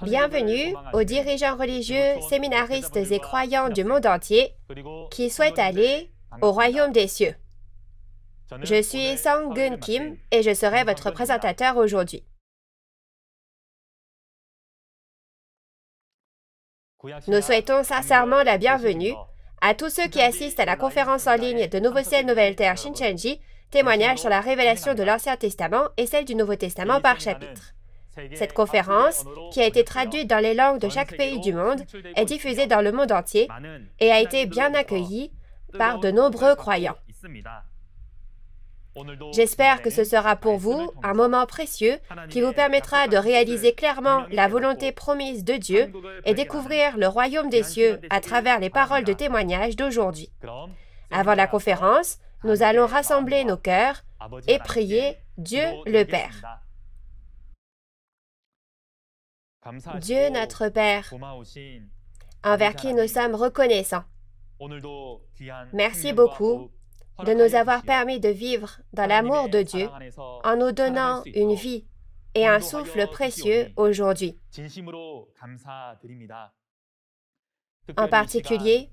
Bienvenue aux dirigeants religieux, séminaristes et croyants du monde entier qui souhaitent aller au royaume des cieux. Je suis Sang-Gun Kim et je serai votre présentateur aujourd'hui. Nous souhaitons sincèrement la bienvenue à tous ceux qui assistent à la conférence en ligne de Nouveau Ciel, Nouvelle Terre Shincheonji, témoignage sur la révélation de l'Ancien Testament et celle du Nouveau Testament par chapitre. Cette conférence, qui a été traduite dans les langues de chaque pays du monde, est diffusée dans le monde entier et a été bien accueillie par de nombreux croyants. J'espère que ce sera pour vous un moment précieux qui vous permettra de réaliser clairement la volonté promise de Dieu et découvrir le royaume des cieux à travers les paroles de témoignage d'aujourd'hui. Avant la conférence, nous allons rassembler nos cœurs et prier Dieu le Père. Dieu notre Père, envers qui nous sommes reconnaissants, merci beaucoup de nous avoir permis de vivre dans l'amour de Dieu en nous donnant une vie et un souffle précieux aujourd'hui. En particulier,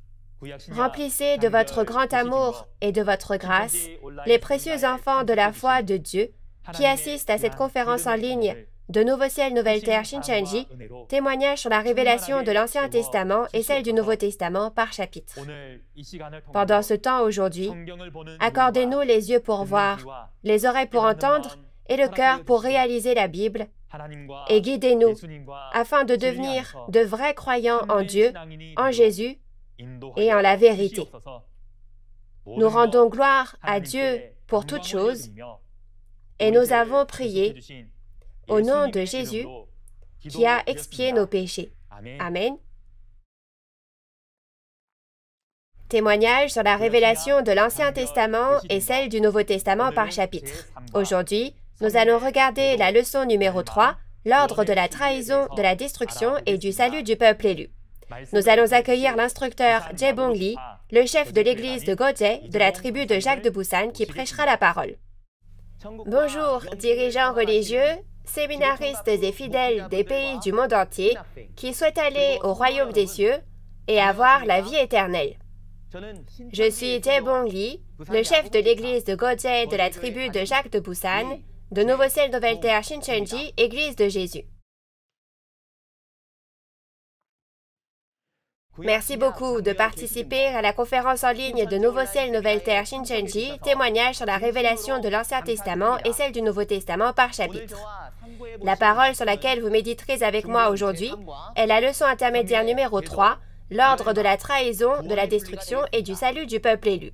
remplissez de votre grand amour et de votre grâce les précieux enfants de la foi de Dieu qui assistent à cette conférence en ligne de Nouveau Ciel, Nouvelle Terre Shincheonji, témoignage sur la révélation de l'Ancien Testament et celle du Nouveau Testament par chapitre. Pendant ce temps aujourd'hui, accordez-nous les yeux pour voir, les oreilles pour entendre et le cœur pour réaliser la Bible, et guidez-nous afin de devenir de vrais croyants en Dieu, en Jésus et en la vérité. Nous rendons gloire à Dieu pour toutes choses et nous avons prié au nom de Jésus, qui a expié nos péchés. Amen. Témoignage sur la révélation de l'Ancien Testament et celle du Nouveau Testament par chapitre. Aujourd'hui, nous allons regarder la leçon numéro 3, l'ordre de la trahison, de la destruction et du salut du peuple élu. Nous allons accueillir l'instructeur Jae-Bong Lee, le chef de l'église de Gojae, de la tribu de Jacques de Busan, qui prêchera la parole. Bonjour, dirigeants religieux, séminaristes et fidèles des pays du monde entier qui souhaitent aller au royaume des cieux et avoir la vie éternelle. Je suis Jae-Bong Lee, le chef de l'église de Gojae de la tribu de Jacques de Busan, de Nouveau Ciel, Nouvelle Terre Shincheonji, Église de Jésus. Merci beaucoup de participer à la conférence en ligne de Nouveau Ciel, Nouvelle Terre Shincheonji, témoignage sur la révélation de l'Ancien Testament et celle du Nouveau Testament par chapitre. La parole sur laquelle vous méditerez avec moi aujourd'hui est la leçon intermédiaire numéro 3, l'ordre de la trahison, de la destruction et du salut du peuple élu.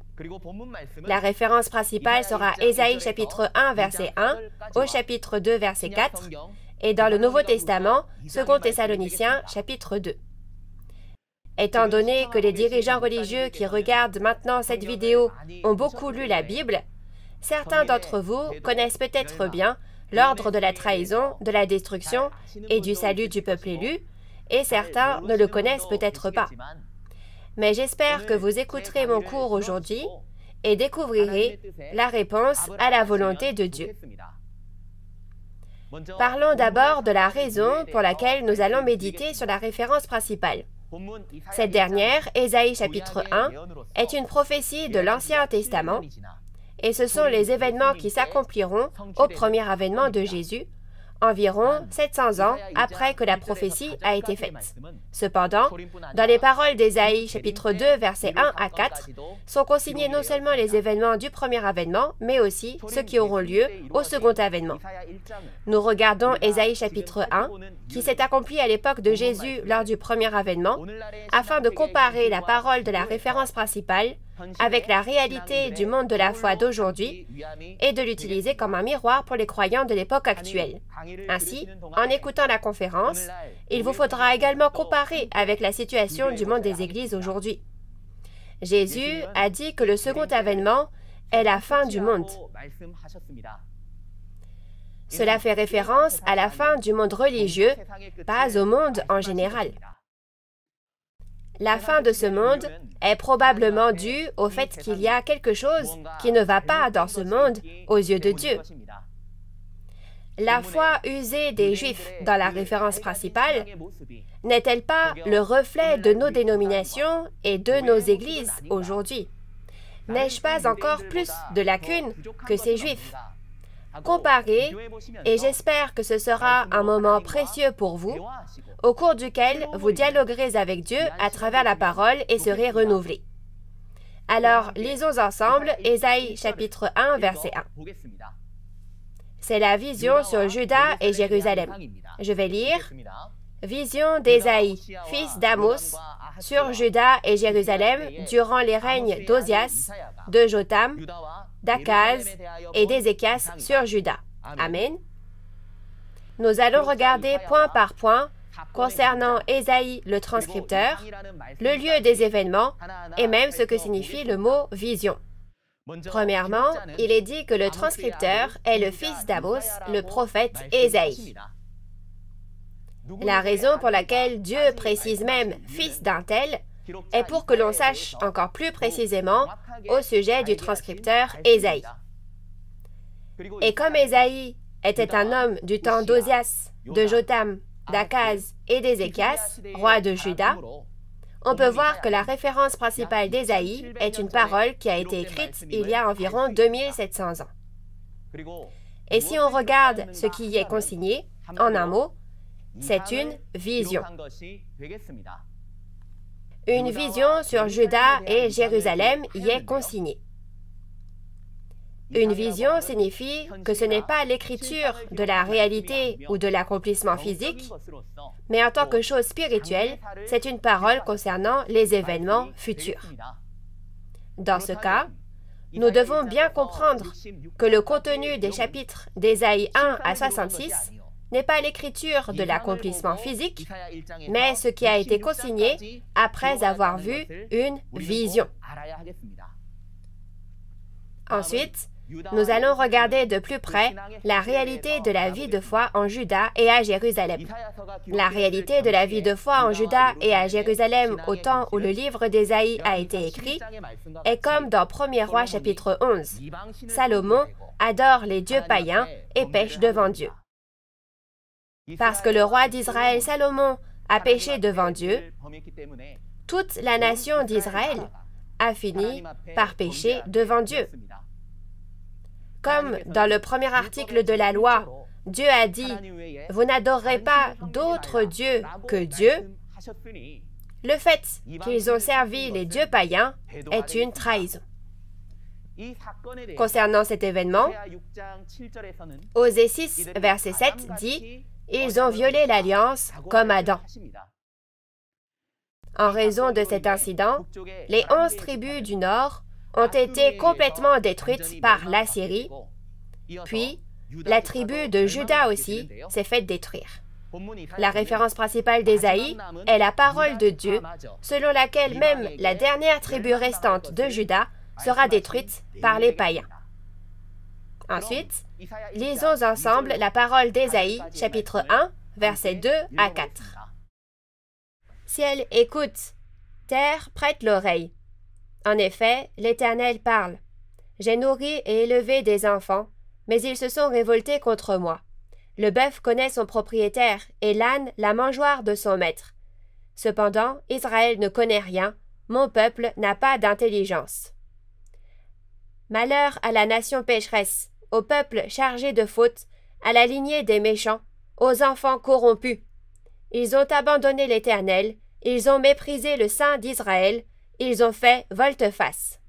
La référence principale sera Ésaïe chapitre 1, verset 1, au chapitre 2, verset 4, et dans le Nouveau Testament, 2 Thessaloniciens chapitre 2. Étant donné que les dirigeants religieux qui regardent maintenant cette vidéo ont beaucoup lu la Bible, certains d'entre vous connaissent peut-être bien l'ordre de la trahison, de la destruction et du salut du peuple élu, et certains ne le connaissent peut-être pas. Mais j'espère que vous écouterez mon cours aujourd'hui et découvrirez la réponse à la volonté de Dieu. Parlons d'abord de la raison pour laquelle nous allons méditer sur la référence principale. Cette dernière, Ésaïe chapitre 1, est une prophétie de l'Ancien Testament, et ce sont les événements qui s'accompliront au premier avènement de Jésus, environ 700 ans après que la prophétie a été faite. Cependant, dans les paroles d'Ésaïe chapitre 2, versets 1 à 4, sont consignés non seulement les événements du premier avènement, mais aussi ceux qui auront lieu au second avènement. Nous regardons Ésaïe chapitre 1, qui s'est accompli à l'époque de Jésus lors du premier avènement, afin de comparer la parole de la référence principale avec la réalité du monde de la foi d'aujourd'hui et de l'utiliser comme un miroir pour les croyants de l'époque actuelle. Ainsi, en écoutant la conférence, il vous faudra également comparer avec la situation du monde des églises aujourd'hui. Jésus a dit que le second avènement est la fin du monde. Cela fait référence à la fin du monde religieux, pas au monde en général. La fin de ce monde est probablement due au fait qu'il y a quelque chose qui ne va pas dans ce monde aux yeux de Dieu. La foi usée des Juifs dans la référence principale n'est-elle pas le reflet de nos dénominations et de nos églises aujourd'hui? N'ai-je pas encore plus de lacunes que ces Juifs? Comparez, et j'espère que ce sera un moment précieux pour vous, au cours duquel vous dialoguerez avec Dieu à travers la parole et serez renouvelés. Alors, lisons ensemble Ésaïe chapitre 1, verset 1. C'est la vision sur Juda et Jérusalem. Je vais lire. Vision d'Ésaïe, fils d'Amos, sur Juda et Jérusalem durant les règnes d'Ozias, de Jotham, d'Akaz et d'Ézéchias sur Juda. Amen. Nous allons regarder point par point concernant Ésaïe le transcripteur, le lieu des événements et même ce que signifie le mot vision. Premièrement, il est dit que le transcripteur est le fils d'Amos, le prophète Ésaïe. La raison pour laquelle Dieu précise même « fils d'un tel » est pour que l'on sache encore plus précisément au sujet du transcripteur Ésaïe. Et comme Ésaïe était un homme du temps d'Ozias, de Jotham, d'Akaz et d'Ézéchias, roi de Juda, on peut voir que la référence principale d'Ésaïe est une parole qui a été écrite il y a environ 2700 ans. Et si on regarde ce qui y est consigné, en un mot, c'est une vision. Une vision sur Juda et Jérusalem y est consignée. Une vision signifie que ce n'est pas l'écriture de la réalité ou de l'accomplissement physique, mais en tant que chose spirituelle, c'est une parole concernant les événements futurs. Dans ce cas, nous devons bien comprendre que le contenu des chapitres d'Ésaïe 1 à 66 n'est pas l'écriture de l'accomplissement physique, mais ce qui a été consigné après avoir vu une vision. Ensuite, nous allons regarder de plus près la réalité de la vie de foi en Juda et à Jérusalem. La réalité de la vie de foi en Juda et à Jérusalem au temps où le livre d'Ésaïe a été écrit est comme dans 1er Roi chapitre 11. Salomon adore les dieux païens et pêche devant Dieu. Parce que le roi d'Israël Salomon a péché devant Dieu, toute la nation d'Israël a fini par pécher devant Dieu. Comme dans le premier article de la loi, Dieu a dit « Vous n'adorerez pas d'autres dieux que Dieu », le fait qu'ils ont servi les dieux païens est une trahison. Concernant cet événement, Osée 6, verset 7 dit « Ils ont violé l'alliance comme Adam ». En raison de cet incident, les 11 tribus du Nord ont été complètement détruites par l'Assyrie, puis la tribu de Juda aussi s'est faite détruire. La référence principale d'Ésaïe est la parole de Dieu, selon laquelle même la dernière tribu restante de Juda sera détruite par les païens. Ensuite, lisons ensemble la parole d'Ésaïe, chapitre 1, versets 2 à 4. Ciel, écoute, terre, prête l'oreille. En effet, l'Éternel parle. J'ai nourri et élevé des enfants, mais ils se sont révoltés contre moi. Le bœuf connaît son propriétaire et l'âne la mangeoire de son maître. Cependant, Israël ne connaît rien, mon peuple n'a pas d'intelligence. Malheur à la nation pécheresse, au peuple chargé de fautes, à la lignée des méchants, aux enfants corrompus. Ils ont abandonné l'Éternel, ils ont méprisé le Saint d'Israël, ils ont fait volte-face.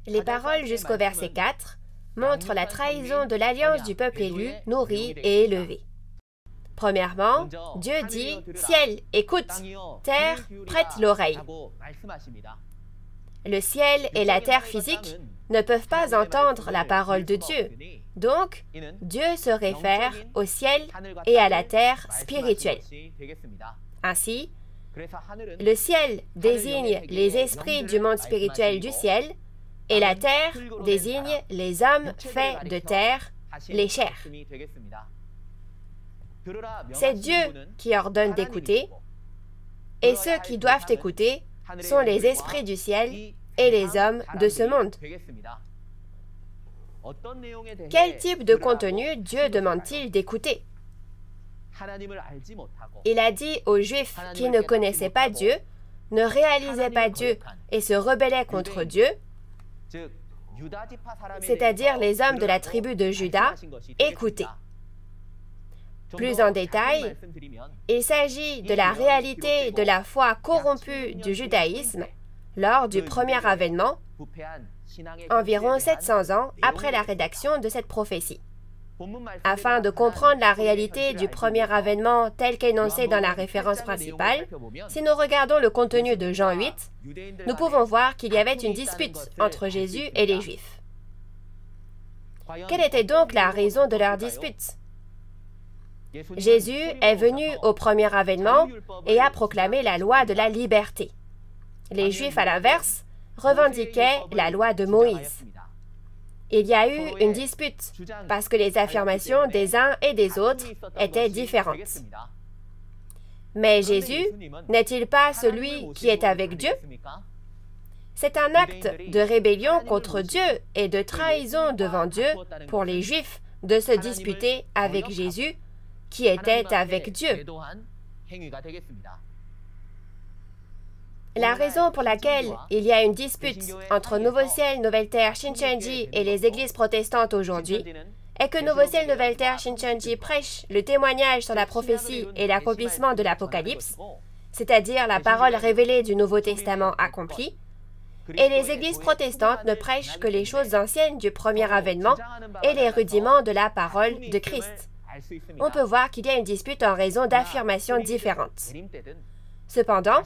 Les paroles jusqu'au verset 4 montrent la trahison de l'alliance du peuple élu, nourri et élevé. Premièrement, Dieu dit « Ciel, écoute, terre, prête l'oreille ». Le ciel et la terre physique ne peuvent pas entendre la parole de Dieu. Donc, Dieu se réfère au ciel et à la terre spirituelle. Ainsi, le ciel désigne les esprits du monde spirituel du ciel et la terre désigne les hommes faits de terre, les chairs. C'est Dieu qui ordonne d'écouter et ceux qui doivent écouter sont les esprits du ciel et les hommes de ce monde. Quel type de contenu Dieu demande-t-il d'écouter? Il a dit aux Juifs qui ne connaissaient pas Dieu, ne réalisaient pas Dieu et se rebellaient contre Dieu, c'est-à-dire les hommes de la tribu de Juda, écoutez. Plus en détail, il s'agit de la réalité de la foi corrompue du judaïsme lors du premier avènement, environ 700 ans après la rédaction de cette prophétie. Afin de comprendre la réalité du premier avènement tel qu'énoncé dans la référence principale, si nous regardons le contenu de Jean 8, nous pouvons voir qu'il y avait une dispute entre Jésus et les Juifs. Quelle était donc la raison de leur dispute? Jésus est venu au premier avènement et a proclamé la loi de la liberté. Les Juifs, à l'inverse, revendiquaient la loi de Moïse. Il y a eu une dispute parce que les affirmations des uns et des autres étaient différentes. Mais Jésus n'est-il pas celui qui est avec Dieu? C'est un acte de rébellion contre Dieu et de trahison devant Dieu pour les Juifs de se disputer avec Jésus qui était avec Dieu. La raison pour laquelle il y a une dispute entre Nouveau Ciel, Nouvelle Terre, Shincheonji et les églises protestantes aujourd'hui est que Nouveau Ciel, Nouvelle Terre, Shincheonji prêche le témoignage sur la prophétie et l'accomplissement de l'Apocalypse, c'est-à-dire la parole révélée du Nouveau Testament accomplie, et les églises protestantes ne prêchent que les choses anciennes du premier avènement et les rudiments de la parole de Christ. On peut voir qu'il y a une dispute en raison d'affirmations différentes. Cependant,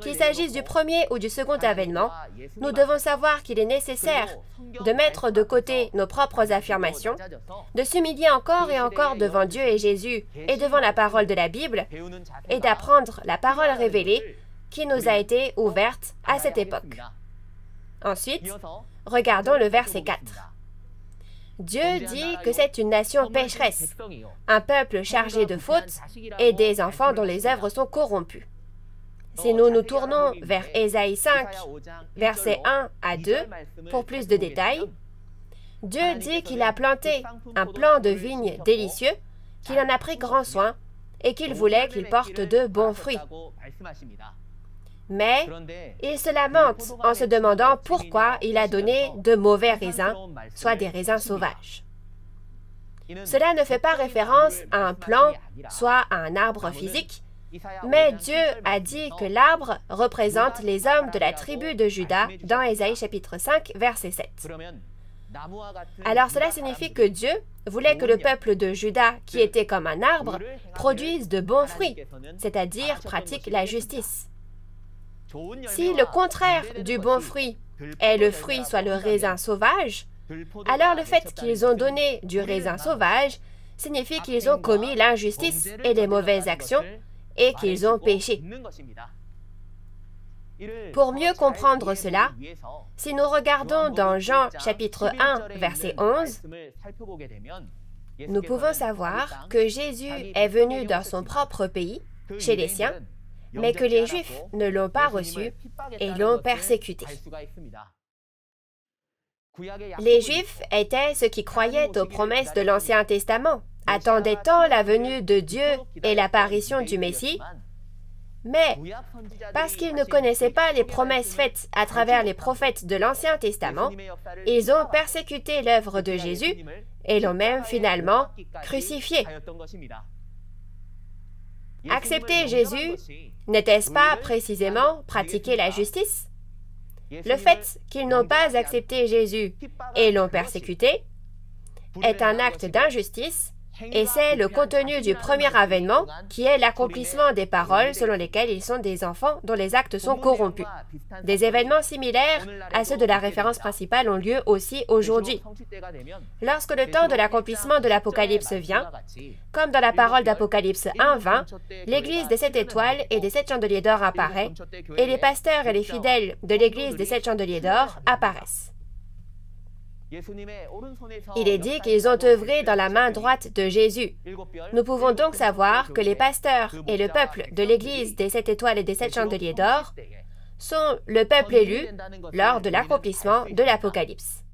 qu'il s'agisse du premier ou du second avènement, nous devons savoir qu'il est nécessaire de mettre de côté nos propres affirmations, de s'humilier encore et encore devant Dieu et Jésus et devant la parole de la Bible, et d'apprendre la parole révélée qui nous a été ouverte à cette époque. Ensuite, regardons le verset 4. Dieu dit que c'est une nation pécheresse, un peuple chargé de fautes et des enfants dont les œuvres sont corrompues. Si nous nous tournons vers Ésaïe 5, versets 1 à 2, pour plus de détails, Dieu dit qu'il a planté un plant de vigne délicieux, qu'il en a pris grand soin et qu'il voulait qu'il porte de bons fruits. Mais il se lamente en se demandant pourquoi il a donné de mauvais raisins, soit des raisins sauvages. Cela ne fait pas référence à un plant, soit à un arbre physique, mais Dieu a dit que l'arbre représente les hommes de la tribu de Juda dans Ésaïe chapitre 5, verset 7. Alors cela signifie que Dieu voulait que le peuple de Juda, qui était comme un arbre, produise de bons fruits, c'est-à-dire pratique la justice. Si le contraire du bon fruit est le fruit soit le raisin sauvage, alors le fait qu'ils ont donné du raisin sauvage signifie qu'ils ont commis l'injustice et les mauvaises actions et qu'ils ont péché. Pour mieux comprendre cela, si nous regardons dans Jean chapitre 1, verset 11, nous pouvons savoir que Jésus est venu dans son propre pays, chez les siens, mais que les Juifs ne l'ont pas reçu et l'ont persécuté. Les Juifs étaient ceux qui croyaient aux promesses de l'Ancien Testament, attendaient tant la venue de Dieu et l'apparition du Messie, mais parce qu'ils ne connaissaient pas les promesses faites à travers les prophètes de l'Ancien Testament, ils ont persécuté l'œuvre de Jésus et l'ont même finalement crucifié. Accepter Jésus, n'était-ce pas précisément pratiquer la justice? Le fait qu'ils n'ont pas accepté Jésus et l'ont persécuté est un acte d'injustice et c'est le contenu du premier avènement qui est l'accomplissement des paroles selon lesquelles ils sont des enfants dont les actes sont corrompus. Des événements similaires à ceux de la référence principale ont lieu aussi aujourd'hui. Lorsque le temps de l'accomplissement de l'Apocalypse vient, comme dans la parole d'Apocalypse 1:20, l'Église des 7 étoiles et des 7 chandeliers d'or apparaît, et les pasteurs et les fidèles de l'Église des 7 chandeliers d'or apparaissent. Il est dit qu'ils ont œuvré dans la main droite de Jésus. Nous pouvons donc savoir que les pasteurs et le peuple de l'Église des 7 étoiles et des 7 chandeliers d'or sont le peuple élu lors de l'accomplissement de l'Apocalypse.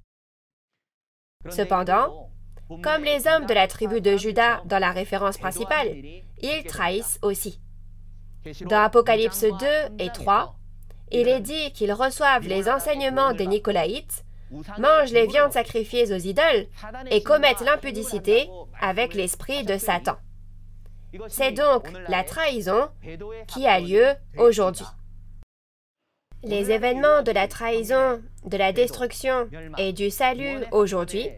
Cependant, comme les hommes de la tribu de Juda dans la référence principale, ils trahissent aussi. Dans Apocalypse 2 et 3, il est dit qu'ils reçoivent les enseignements des Nicolaïtes, mangent les viandes sacrifiées aux idoles et commettent l'impudicité avec l'esprit de Satan. C'est donc la trahison qui a lieu aujourd'hui. Les événements de la trahison, de la destruction et du salut aujourd'hui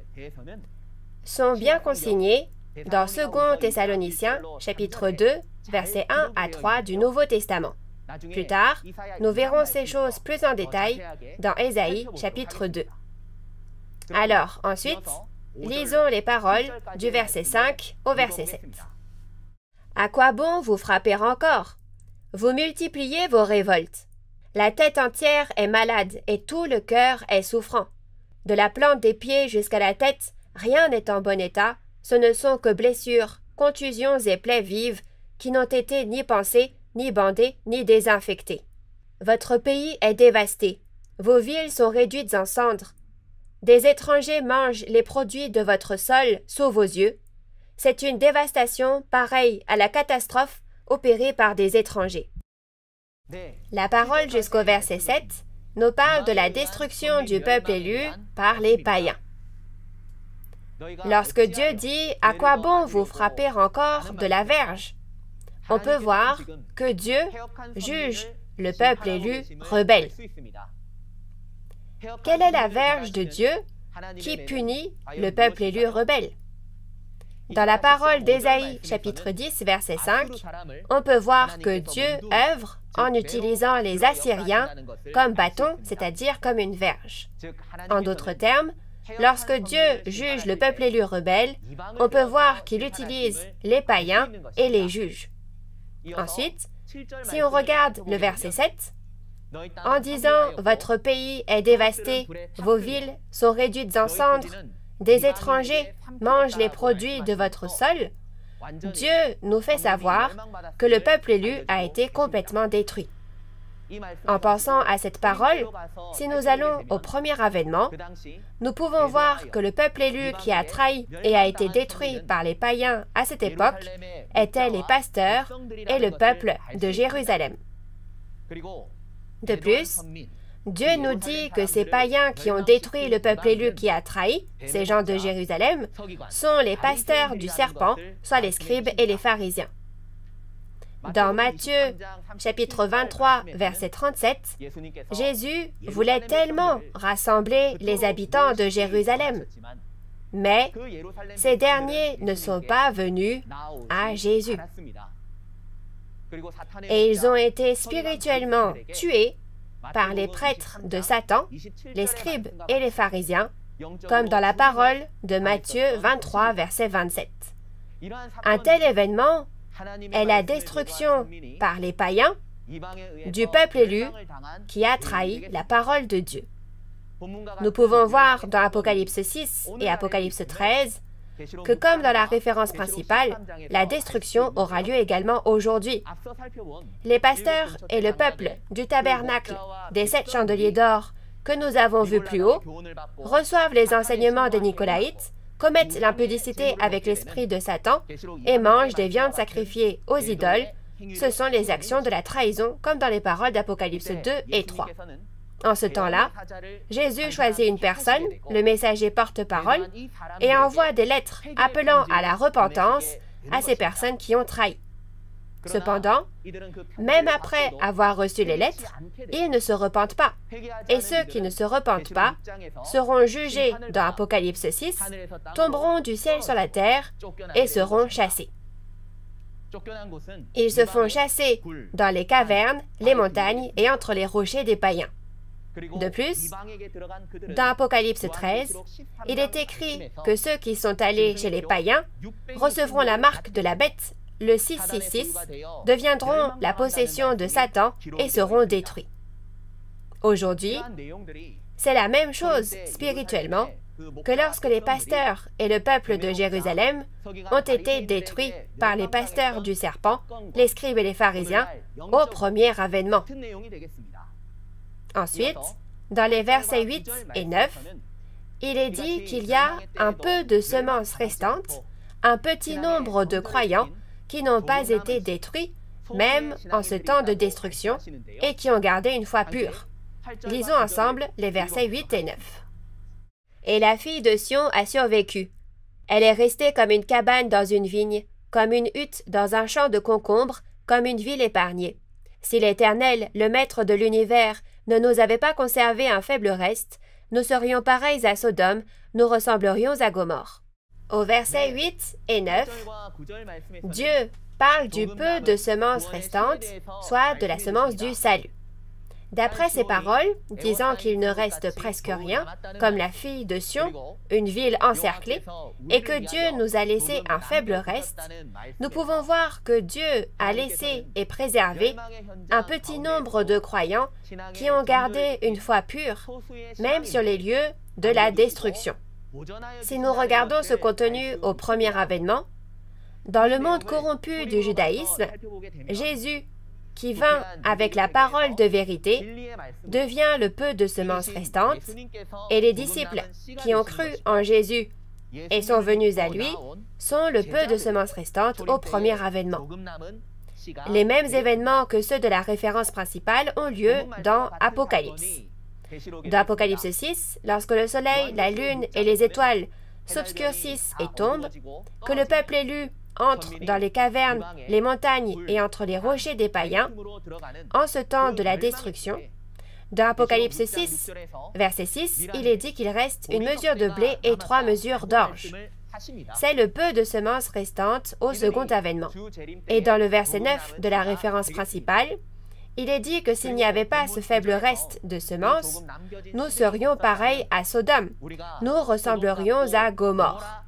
sont bien consignés dans 2 Thessaloniciens, chapitre 2, versets 1 à 3 du Nouveau Testament. Plus tard, nous verrons ces choses plus en détail dans Ésaïe, chapitre 2. Alors, ensuite, lisons les paroles du verset 5 au verset 7. « À quoi bon vous frapper encore? Vous multipliez vos révoltes. La tête entière est malade et tout le cœur est souffrant. De la plante des pieds jusqu'à la tête, rien n'est en bon état, ce ne sont que blessures, contusions et plaies vives qui n'ont été ni pansées, ni bandées, ni désinfectées. Votre pays est dévasté, vos villes sont réduites en cendres. Des étrangers mangent les produits de votre sol sous vos yeux. C'est une dévastation pareille à la catastrophe opérée par des étrangers. » La parole jusqu'au verset 7 nous parle de la destruction du peuple élu par les païens. Lorsque Dieu dit « À quoi bon vous frapper encore de la verge ?» on peut voir que Dieu juge le peuple élu rebelle. Quelle est la verge de Dieu qui punit le peuple élu rebelle? Dans la parole d'Ésaïe, chapitre 10, verset 5, on peut voir que Dieu œuvre en utilisant les Assyriens comme bâton, c'est-à-dire comme une verge. En d'autres termes, lorsque Dieu juge le peuple élu rebelle, on peut voir qu'il utilise les païens et les juge. Ensuite, si on regarde le verset 7, en disant « Votre pays est dévasté, vos villes sont réduites en cendres, des étrangers mangent les produits de votre sol », Dieu nous fait savoir que le peuple élu a été complètement détruit. En pensant à cette parole, si nous allons au premier avènement, nous pouvons voir que le peuple élu qui a trahi et a été détruit par les païens à cette époque étaient les pasteurs et le peuple de Jérusalem. De plus, Dieu nous dit que ces païens qui ont détruit le peuple élu qui a trahi, ces gens de Jérusalem, sont les pasteurs du serpent, soit les scribes et les pharisiens. Dans Matthieu, chapitre 23, verset 37, Jésus voulait tellement rassembler les habitants de Jérusalem, mais ces derniers ne sont pas venus à Jésus. Et ils ont été spirituellement tués par les prêtres de Satan, les scribes et les pharisiens, comme dans la parole de Matthieu 23, verset 27. Un tel événement est la destruction par les païens du peuple élu qui a trahi la parole de Dieu. Nous pouvons voir dans Apocalypse 6 et Apocalypse 13 que comme dans la référence principale, la destruction aura lieu également aujourd'hui. Les pasteurs et le peuple du tabernacle des 7 chandeliers d'or que nous avons vus plus haut reçoivent les enseignements des Nicolaïtes, commettent l'impudicité avec l'esprit de Satan et mangent des viandes sacrifiées aux idoles. Ce sont les actions de la trahison comme dans les paroles d'Apocalypse 2 et 3. En ce temps-là, Jésus choisit une personne, le messager porte-parole, et envoie des lettres appelant à la repentance à ces personnes qui ont trahi. Cependant, même après avoir reçu les lettres, ils ne se repentent pas. Et ceux qui ne se repentent pas seront jugés dans Apocalypse 6, tomberont du ciel sur la terre et seront chassés. Ils se font chasser dans les cavernes, les montagnes et entre les rochers des païens. De plus, dans Apocalypse 13, il est écrit que ceux qui sont allés chez les païens recevront la marque de la bête, le 666, deviendront la possession de Satan et seront détruits. Aujourd'hui, c'est la même chose spirituellement que lorsque les pasteurs et le peuple de Jérusalem ont été détruits par les pasteurs du serpent, les scribes et les pharisiens, au premier avènement. Ensuite, dans les versets 8 et 9, il est dit qu'il y a un peu de semences restantes, un petit nombre de croyants qui n'ont pas été détruits, même en ce temps de destruction, et qui ont gardé une foi pure. Lisons ensemble les versets 8 et 9. Et la fille de Sion a survécu. Elle est restée comme une cabane dans une vigne, comme une hutte dans un champ de concombres, comme une ville épargnée. Si l'Éternel, le Maître de l'univers, ne nous avait pas conservé un faible reste, nous serions pareils à Sodome, nous ressemblerions à Gomorrhe. Au verset 8 et 9, Dieu parle du peu de semences restantes, soit de la semence du salut. D'après ces paroles, disant qu'il ne reste presque rien, comme la fille de Sion, une ville encerclée, et que Dieu nous a laissé un faible reste, nous pouvons voir que Dieu a laissé et préservé un petit nombre de croyants qui ont gardé une foi pure, même sur les lieux de la destruction. Si nous regardons ce contenu au premier avènement, dans le monde corrompu du judaïsme, Jésus, qui vint avec la parole de vérité, devient le peu de semences restantes, et les disciples qui ont cru en Jésus et sont venus à lui sont le peu de semences restantes au premier avènement. Les mêmes événements que ceux de la référence principale ont lieu dans Apocalypse. Dans Apocalypse 6, lorsque le soleil, la lune et les étoiles s'obscurcissent et tombent, que le peuple élu entre dans les cavernes, les montagnes et entre les rochers des païens, en ce temps de la destruction, dans Apocalypse 6, verset 6, il est dit qu'il reste une mesure de blé et 3 mesures d'orge. C'est le peu de semences restantes au second avènement. Et dans le verset 9 de la référence principale, il est dit que s'il n'y avait pas ce faible reste de semences, nous serions pareils à Sodome, nous ressemblerions à Gomorre.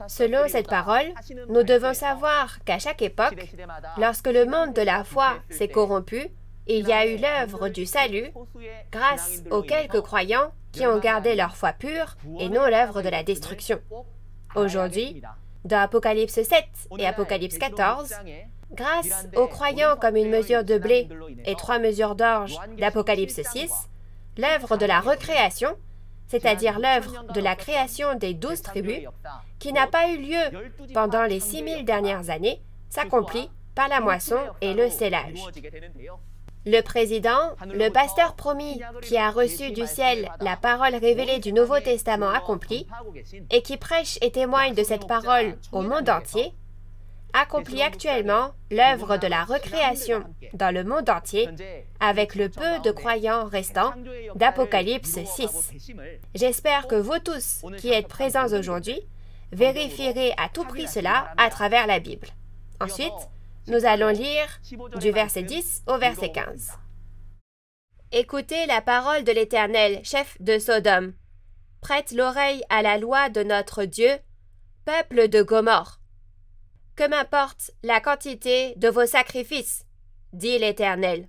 Selon cette parole, nous devons savoir qu'à chaque époque, lorsque le monde de la foi s'est corrompu, il y a eu l'œuvre du salut grâce aux quelques croyants qui ont gardé leur foi pure et non l'œuvre de la destruction. Aujourd'hui, dans Apocalypse 7 et Apocalypse 14, grâce aux croyants comme une mesure de blé et 3 mesures d'orge d'Apocalypse 6, l'œuvre de la recréation, c'est-à-dire l'œuvre de la création des 12 tribus, qui n'a pas eu lieu pendant les 6000 dernières années, s'accomplit par la moisson et le sélage. Le président, le pasteur promis qui a reçu du ciel la parole révélée du Nouveau Testament accompli et qui prêche et témoigne de cette parole au monde entier, accomplit actuellement l'œuvre de la recréation dans le monde entier avec le peu de croyants restants d'Apocalypse 6. J'espère que vous tous qui êtes présents aujourd'hui vérifierez à tout prix cela à travers la Bible. Ensuite, nous allons lire du verset 10 au verset 15. Écoutez la parole de l'Éternel, chef de Sodome. Prête l'oreille à la loi de notre Dieu, peuple de Gomorre. Que m'importe la quantité de vos sacrifices, dit l'Éternel.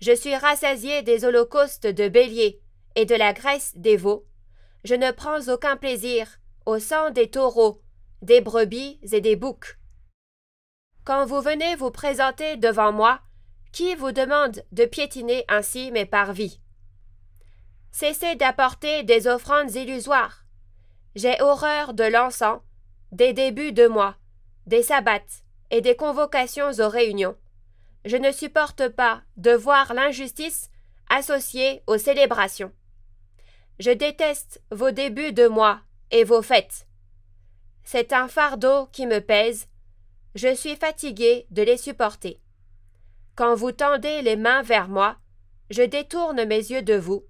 Je suis rassasié des holocaustes de béliers et de la graisse des veaux. Je ne prends aucun plaisir au sang des taureaux, des brebis et des boucs. Quand vous venez vous présenter devant moi, qui vous demande de piétiner ainsi mes parvis? Cessez d'apporter des offrandes illusoires. J'ai horreur de l'encens, des débuts de mois, des sabbats et des convocations aux réunions. Je ne supporte pas de voir l'injustice associée aux célébrations. Je déteste vos débuts de mois et vos fêtes. C'est un fardeau qui me pèse. Je suis fatigué de les supporter. Quand vous tendez les mains vers moi, je détourne mes yeux de vous.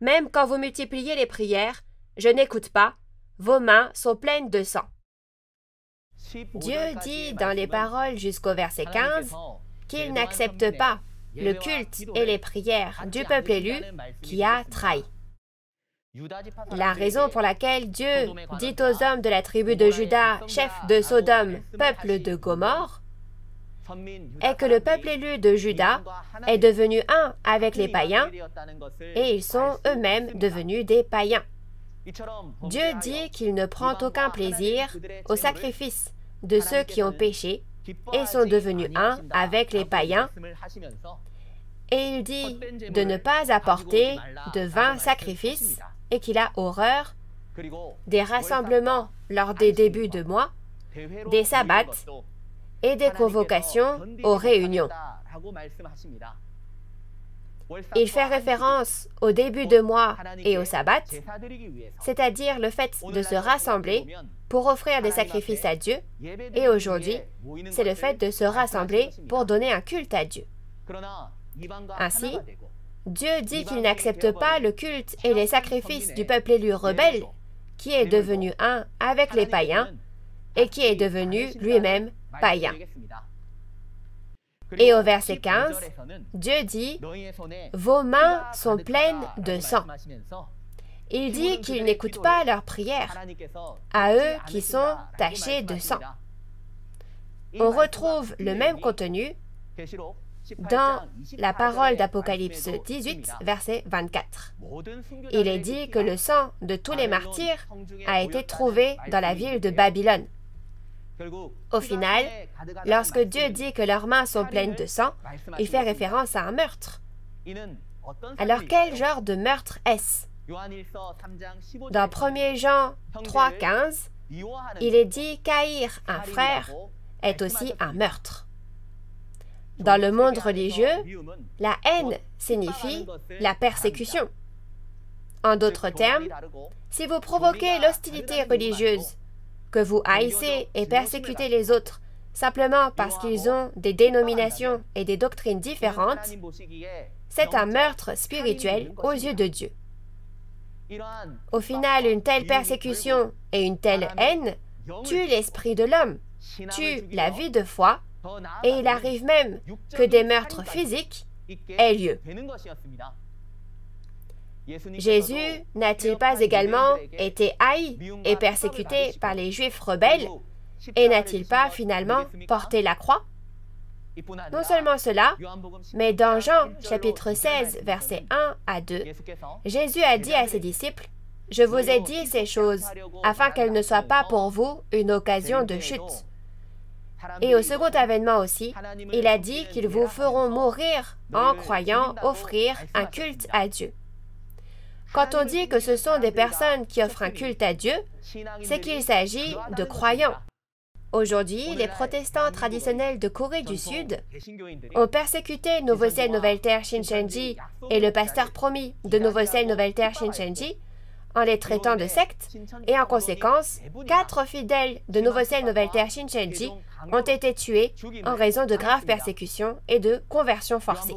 Même quand vous multipliez les prières, je n'écoute pas. Vos mains sont pleines de sang. Dieu dit dans les paroles jusqu'au verset 15 qu'il n'accepte pas le culte et les prières du peuple élu qui a trahi. La raison pour laquelle Dieu dit aux hommes de la tribu de Juda, chef de Sodome, peuple de Gomorre, est que le peuple élu de Juda est devenu un avec les païens et ils sont eux-mêmes devenus des païens. Dieu dit qu'il ne prend aucun plaisir au sacrifice de ceux qui ont péché et sont devenus un avec les païens, et il dit de ne pas apporter de vains sacrifices et qu'il a horreur des rassemblements lors des débuts de mois, des sabbats et des convocations aux réunions. Il fait référence au début de mois et au sabbat, c'est-à-dire le fait de se rassembler pour offrir des sacrifices à Dieu, et aujourd'hui, c'est le fait de se rassembler pour donner un culte à Dieu. Ainsi, Dieu dit qu'il n'accepte pas le culte et les sacrifices du peuple élu rebelle, qui est devenu un avec les païens et qui est devenu lui-même païen. Et au verset 15, Dieu dit « Vos mains sont pleines de sang ». Il dit qu'il n'écoute pas leurs prières, à eux qui sont tachés de sang. On retrouve le même contenu dans la parole d'Apocalypse 18, verset 24. Il est dit que le sang de tous les martyrs a été trouvé dans la ville de Babylone. Au final, lorsque Dieu dit que leurs mains sont pleines de sang, il fait référence à un meurtre. Alors quel genre de meurtre est-ce? Dans 1 Jean 3, 15, il est dit qu'haïr un frère est aussi un meurtre. Dans le monde religieux, la haine signifie la persécution. En d'autres termes, si vous provoquez l'hostilité religieuse, que vous haïssez et persécutez les autres simplement parce qu'ils ont des dénominations et des doctrines différentes, c'est un meurtre spirituel aux yeux de Dieu. Au final, une telle persécution et une telle haine tuent l'esprit de l'homme, tuent la vie de foi, et il arrive même que des meurtres physiques aient lieu. Jésus n'a-t-il pas également été haï et persécuté par les Juifs rebelles, et n'a-t-il pas finalement porté la croix? Non seulement cela, mais dans Jean chapitre 16, versets 1 à 2, Jésus a dit à ses disciples, « Je vous ai dit ces choses, afin qu'elles ne soient pas pour vous une occasion de chute. » Et au second avènement aussi, il a dit qu'ils vous feront mourir en croyant offrir un culte à Dieu. Quand on dit que ce sont des personnes qui offrent un culte à Dieu, c'est qu'il s'agit de croyants. Aujourd'hui, les protestants traditionnels de Corée du Sud ont persécuté Nouveau Ciel Nouvelle Terre Shincheonji et le pasteur promis de Nouveau Ciel Nouvelle Terre Shincheonji en les traitant de sectes, et en conséquence, 4 fidèles de Nouveau Ciel Nouvelle Terre Shincheonji ont été tués en raison de graves persécutions et de conversions forcées.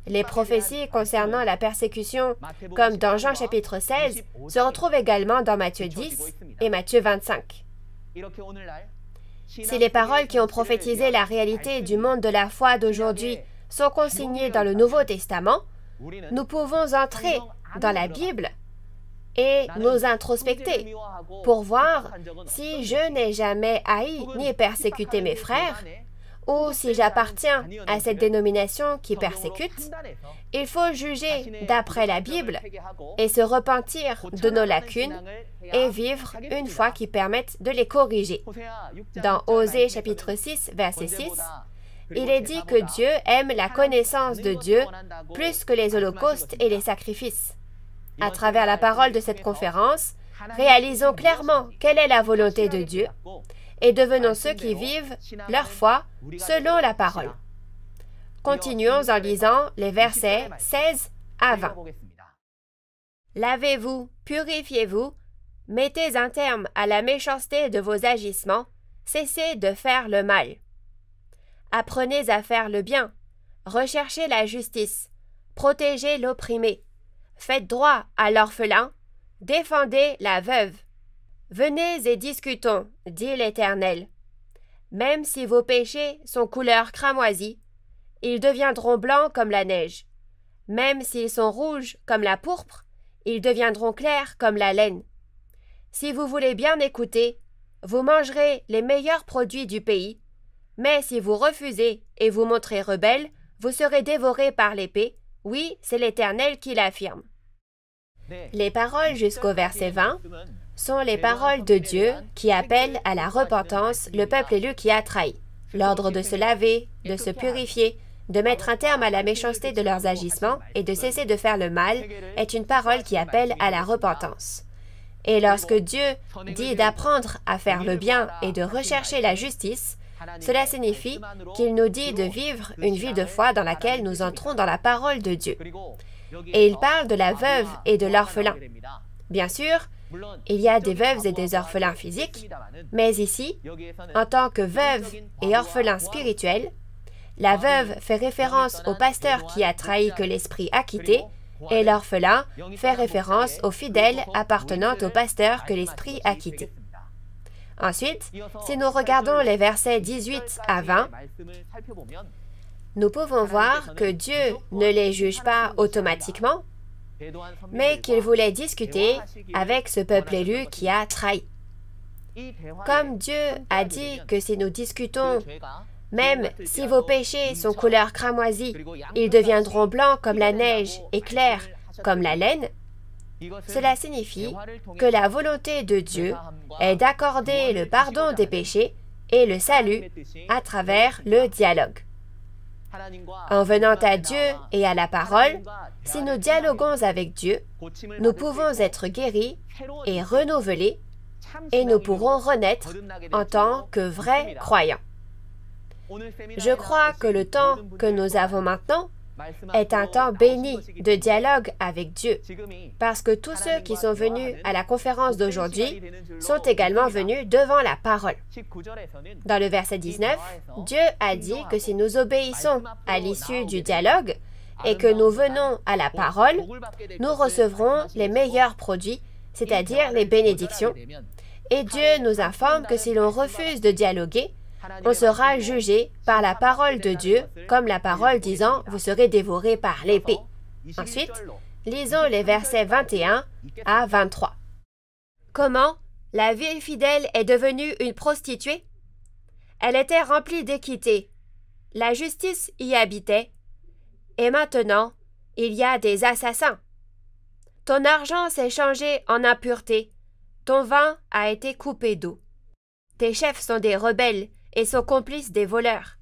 Les prophéties concernant la persécution, comme dans Jean chapitre 16, se retrouvent également dans Matthieu 10 et Matthieu 25. Si les paroles qui ont prophétisé la réalité du monde de la foi d'aujourd'hui sont consignées dans le Nouveau Testament, nous pouvons entrer dans la Bible et nous introspecter pour voir si je n'ai jamais haï ni persécuté mes frères, ou si j'appartiens à cette dénomination qui persécute. Il faut juger d'après la Bible et se repentir de nos lacunes et vivre une foi qui permette de les corriger. Dans Osée chapitre 6, verset 6, il est dit que Dieu aime la connaissance de Dieu plus que les holocaustes et les sacrifices. À travers la parole de cette conférence, réalisons clairement quelle est la volonté de Dieu et devenons ceux qui vivent leur foi selon la parole. Continuons en lisant les versets 16 à 20. Lavez-vous, purifiez-vous, mettez un terme à la méchanceté de vos agissements, cessez de faire le mal. Apprenez à faire le bien, recherchez la justice, protégez l'opprimé. Faites droit à l'orphelin, défendez la veuve. Venez et discutons, dit l'Éternel. Même si vos péchés sont couleur cramoisie, ils deviendront blancs comme la neige. Même s'ils sont rouges comme la pourpre, ils deviendront clairs comme la laine. Si vous voulez bien écouter, vous mangerez les meilleurs produits du pays, mais si vous refusez et vous montrez rebelle, vous serez dévorés par l'épée. Oui, c'est l'Éternel qui l'affirme. Les paroles jusqu'au verset 20 sont les paroles de Dieu qui appellent à la repentance le peuple élu qui a trahi. L'ordre de se laver, de se purifier, de mettre un terme à la méchanceté de leurs agissements et de cesser de faire le mal est une parole qui appelle à la repentance. Et lorsque Dieu dit d'apprendre à faire le bien et de rechercher la justice, cela signifie qu'il nous dit de vivre une vie de foi dans laquelle nous entrons dans la parole de Dieu. Et il parle de la veuve et de l'orphelin. Bien sûr, il y a des veuves et des orphelins physiques, mais ici, en tant que veuve et orphelin spirituel, la veuve fait référence au pasteur qui a trahi que l'esprit a quitté, et l'orphelin fait référence aux fidèles appartenant au pasteur que l'esprit a quitté. Ensuite, si nous regardons les versets 18 à 20, nous pouvons voir que Dieu ne les juge pas automatiquement, mais qu'il voulait discuter avec ce peuple élu qui a trahi. Comme Dieu a dit que si nous discutons, même si vos péchés sont couleur cramoisie, ils deviendront blancs comme la neige et clairs comme la laine, cela signifie que la volonté de Dieu est d'accorder le pardon des péchés et le salut à travers le dialogue. En venant à Dieu et à la parole, si nous dialoguons avec Dieu, nous pouvons être guéris et renouvelés et nous pourrons renaître en tant que vrais croyants. Je crois que le temps que nous avons maintenant est un temps béni de dialogue avec Dieu, parce que tous ceux qui sont venus à la conférence d'aujourd'hui sont également venus devant la parole. Dans le verset 19, Dieu a dit que si nous obéissons à l'issue du dialogue et que nous venons à la parole, nous recevrons les meilleurs produits, c'est-à-dire les bénédictions. Et Dieu nous informe que si l'on refuse de dialoguer, on sera jugé par la parole de Dieu, comme la parole disant « Vous serez dévorés par l'épée ». Ensuite, lisons les versets 21 à 23. Comment la vieille fidèle est devenue une prostituée? Elle était remplie d'équité. La justice y habitait. Et maintenant, il y a des assassins. Ton argent s'est changé en impureté. Ton vin a été coupé d'eau. Tes chefs sont des rebelles et sont complices des voleurs.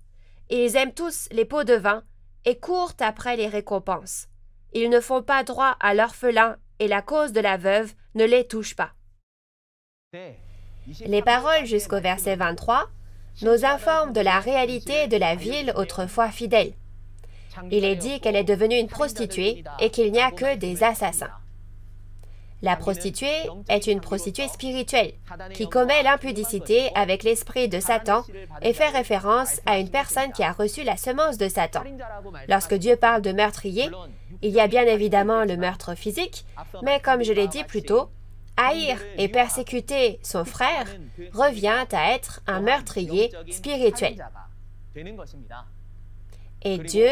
Ils aiment tous les pots de vin et courent après les récompenses. Ils ne font pas droit à l'orphelin et la cause de la veuve ne les touche pas. Les paroles jusqu'au verset 23 nous informent de la réalité de la ville autrefois fidèle. Il est dit qu'elle est devenue une prostituée et qu'il n'y a que des assassins. La prostituée est une prostituée spirituelle qui commet l'impudicité avec l'esprit de Satan et fait référence à une personne qui a reçu la semence de Satan. Lorsque Dieu parle de meurtrier, il y a bien évidemment le meurtre physique, mais comme je l'ai dit plus tôt, haïr et persécuter son frère revient à être un meurtrier spirituel. Et Dieu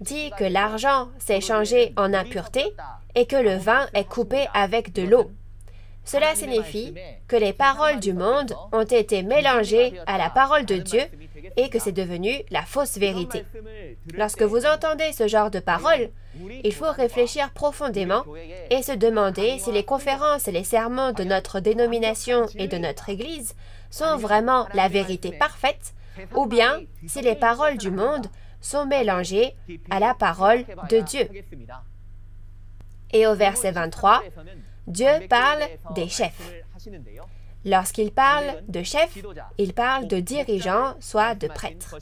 dit que l'argent s'est changé en impureté et que le vin est coupé avec de l'eau. Cela signifie que les paroles du monde ont été mélangées à la parole de Dieu et que c'est devenu la fausse vérité. Lorsque vous entendez ce genre de paroles, il faut réfléchir profondément et se demander si les conférences et les sermons de notre dénomination et de notre Église sont vraiment la vérité parfaite, ou bien si les paroles du monde sont mélangées à la parole de Dieu. Et au verset 23, Dieu parle des chefs. Lorsqu'il parle de chefs, il parle de dirigeants, soit de prêtres.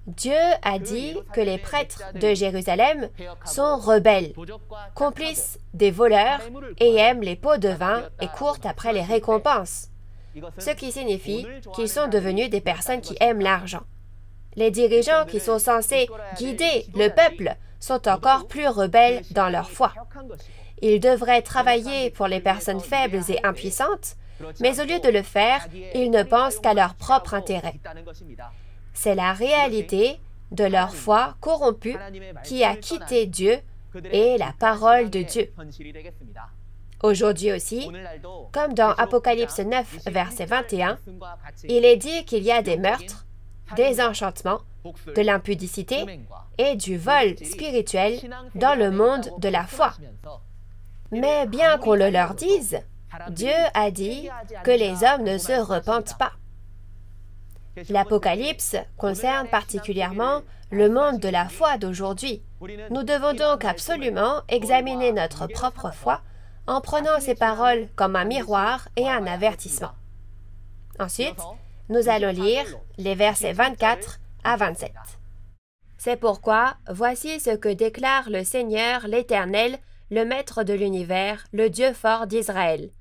Dieu a dit que les prêtres de Jérusalem sont rebelles, complices des voleurs et aiment les pots de vin et courent après les récompenses, ce qui signifie qu'ils sont devenus des personnes qui aiment l'argent. Les dirigeants qui sont censés guider le peuple sont encore plus rebelles dans leur foi. Ils devraient travailler pour les personnes faibles et impuissantes, mais au lieu de le faire, ils ne pensent qu'à leur propre intérêt. C'est la réalité de leur foi corrompue qui a quitté Dieu et la parole de Dieu. Aujourd'hui aussi, comme dans Apocalypse 9, verset 21, il est dit qu'il y a des meurtres, des enchantements, de l'impudicité et du vol spirituel dans le monde de la foi. Mais bien qu'on le leur dise, Dieu a dit que les hommes ne se repentent pas. L'Apocalypse concerne particulièrement le monde de la foi d'aujourd'hui. Nous devons donc absolument examiner notre propre foi en prenant ces paroles comme un miroir et un avertissement. Ensuite, nous allons lire les versets 24 à 27. C'est pourquoi, voici ce que déclare le Seigneur l'Éternel, le Maître de l'univers, le Dieu fort d'Israël.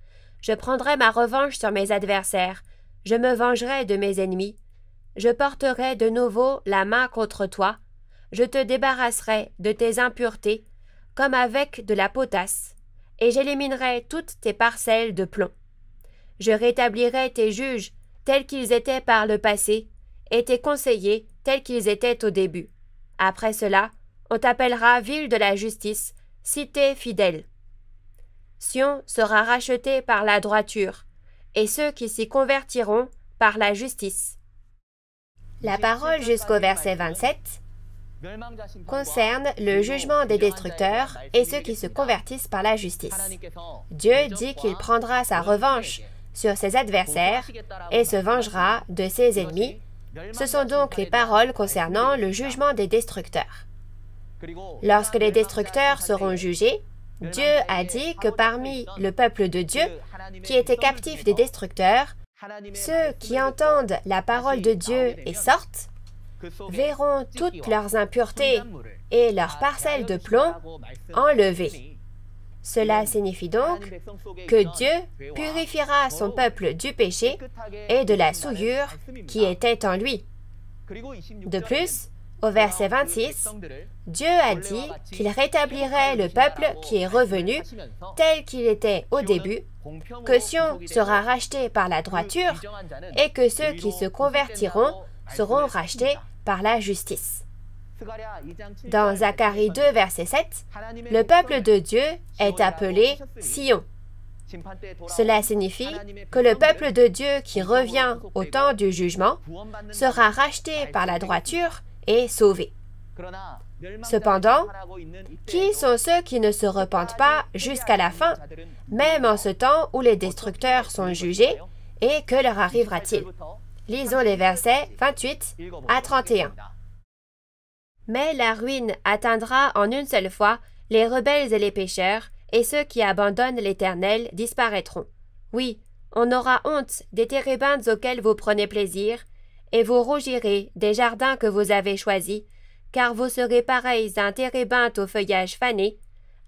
Je prendrai ma revanche sur mes adversaires, je me vengerai de mes ennemis, je porterai de nouveau la main contre toi, je te débarrasserai de tes impuretés, comme avec de la potasse, et j'éliminerai toutes tes parcelles de plomb. Je rétablirai tes juges tels qu'ils étaient par le passé, et tes conseillers tels qu'ils étaient au début. Après cela, on t'appellera ville de la justice, cité fidèle. Sion sera racheté par la droiture, et ceux qui s'y convertiront par la justice. La parole jusqu'au verset 27 concerne le jugement des destructeurs et ceux qui se convertissent par la justice. Dieu dit qu'il prendra sa revanche sur ses adversaires et se vengera de ses ennemis. Ce sont donc les paroles concernant le jugement des destructeurs. Lorsque les destructeurs seront jugés, Dieu a dit que parmi le peuple de Dieu, qui était captif des destructeurs, ceux qui entendent la parole de Dieu et sortent, verront toutes leurs impuretés et leurs parcelles de plomb enlevées. Cela signifie donc que Dieu purifiera son peuple du péché et de la souillure qui était en lui. De plus, au verset 26, Dieu a dit qu'il rétablirait le peuple qui est revenu tel qu'il était au début, que Sion sera racheté par la droiture et que ceux qui se convertiront seront rachetés par la justice. Dans Zacharie 2, verset 7, le peuple de Dieu est appelé Sion. Cela signifie que le peuple de Dieu qui revient au temps du jugement sera racheté par la droiture et sauvé. Cependant, qui sont ceux qui ne se repentent pas jusqu'à la fin, même en ce temps où les destructeurs sont jugés, et que leur arrivera-t-il? Lisons les versets 28 à 31. Mais la ruine atteindra en une seule fois les rebelles et les pécheurs, et ceux qui abandonnent l'Éternel disparaîtront. Oui, on aura honte des térébintes auxquels vous prenez plaisir, et vous rougirez des jardins que vous avez choisis, car vous serez pareils à un térébinthe au feuillage fané,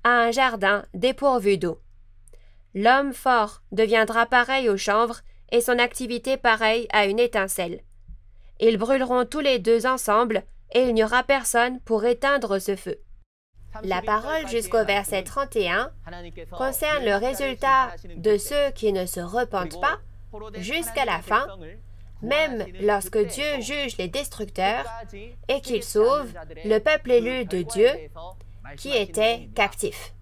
à un jardin dépourvu d'eau. L'homme fort deviendra pareil au chanvre, et son activité pareille à une étincelle. Ils brûleront tous les deux ensemble, et il n'y aura personne pour éteindre ce feu. La parole jusqu'au verset 31 concerne le résultat de ceux qui ne se repentent pas jusqu'à la fin, même lorsque Dieu juge les destructeurs et qu'il sauve le peuple élu de Dieu qui était captif.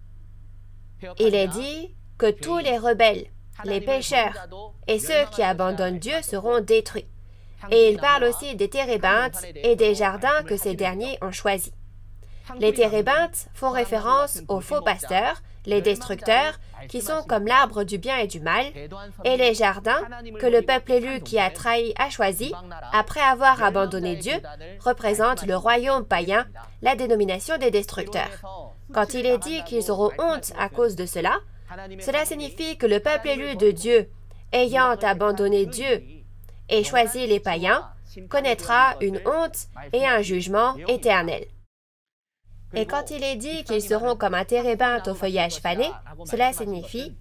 Il est dit que tous les rebelles, les pécheurs et ceux qui abandonnent Dieu seront détruits. Et il parle aussi des térébintes et des jardins que ces derniers ont choisis. Les térébintes font référence aux faux pasteurs, les destructeurs, qui sont comme l'arbre du bien et du mal, et les jardins que le peuple élu qui a trahi a choisi, après avoir abandonné Dieu, représentent le royaume païen, la dénomination des destructeurs. Quand il est dit qu'ils auront honte à cause de cela, cela signifie que le peuple élu de Dieu, ayant abandonné Dieu et choisi les païens, connaîtra une honte et un jugement éternel. Et quand il est dit qu'ils seront comme un térébinthe au feuillage fané, cela signifie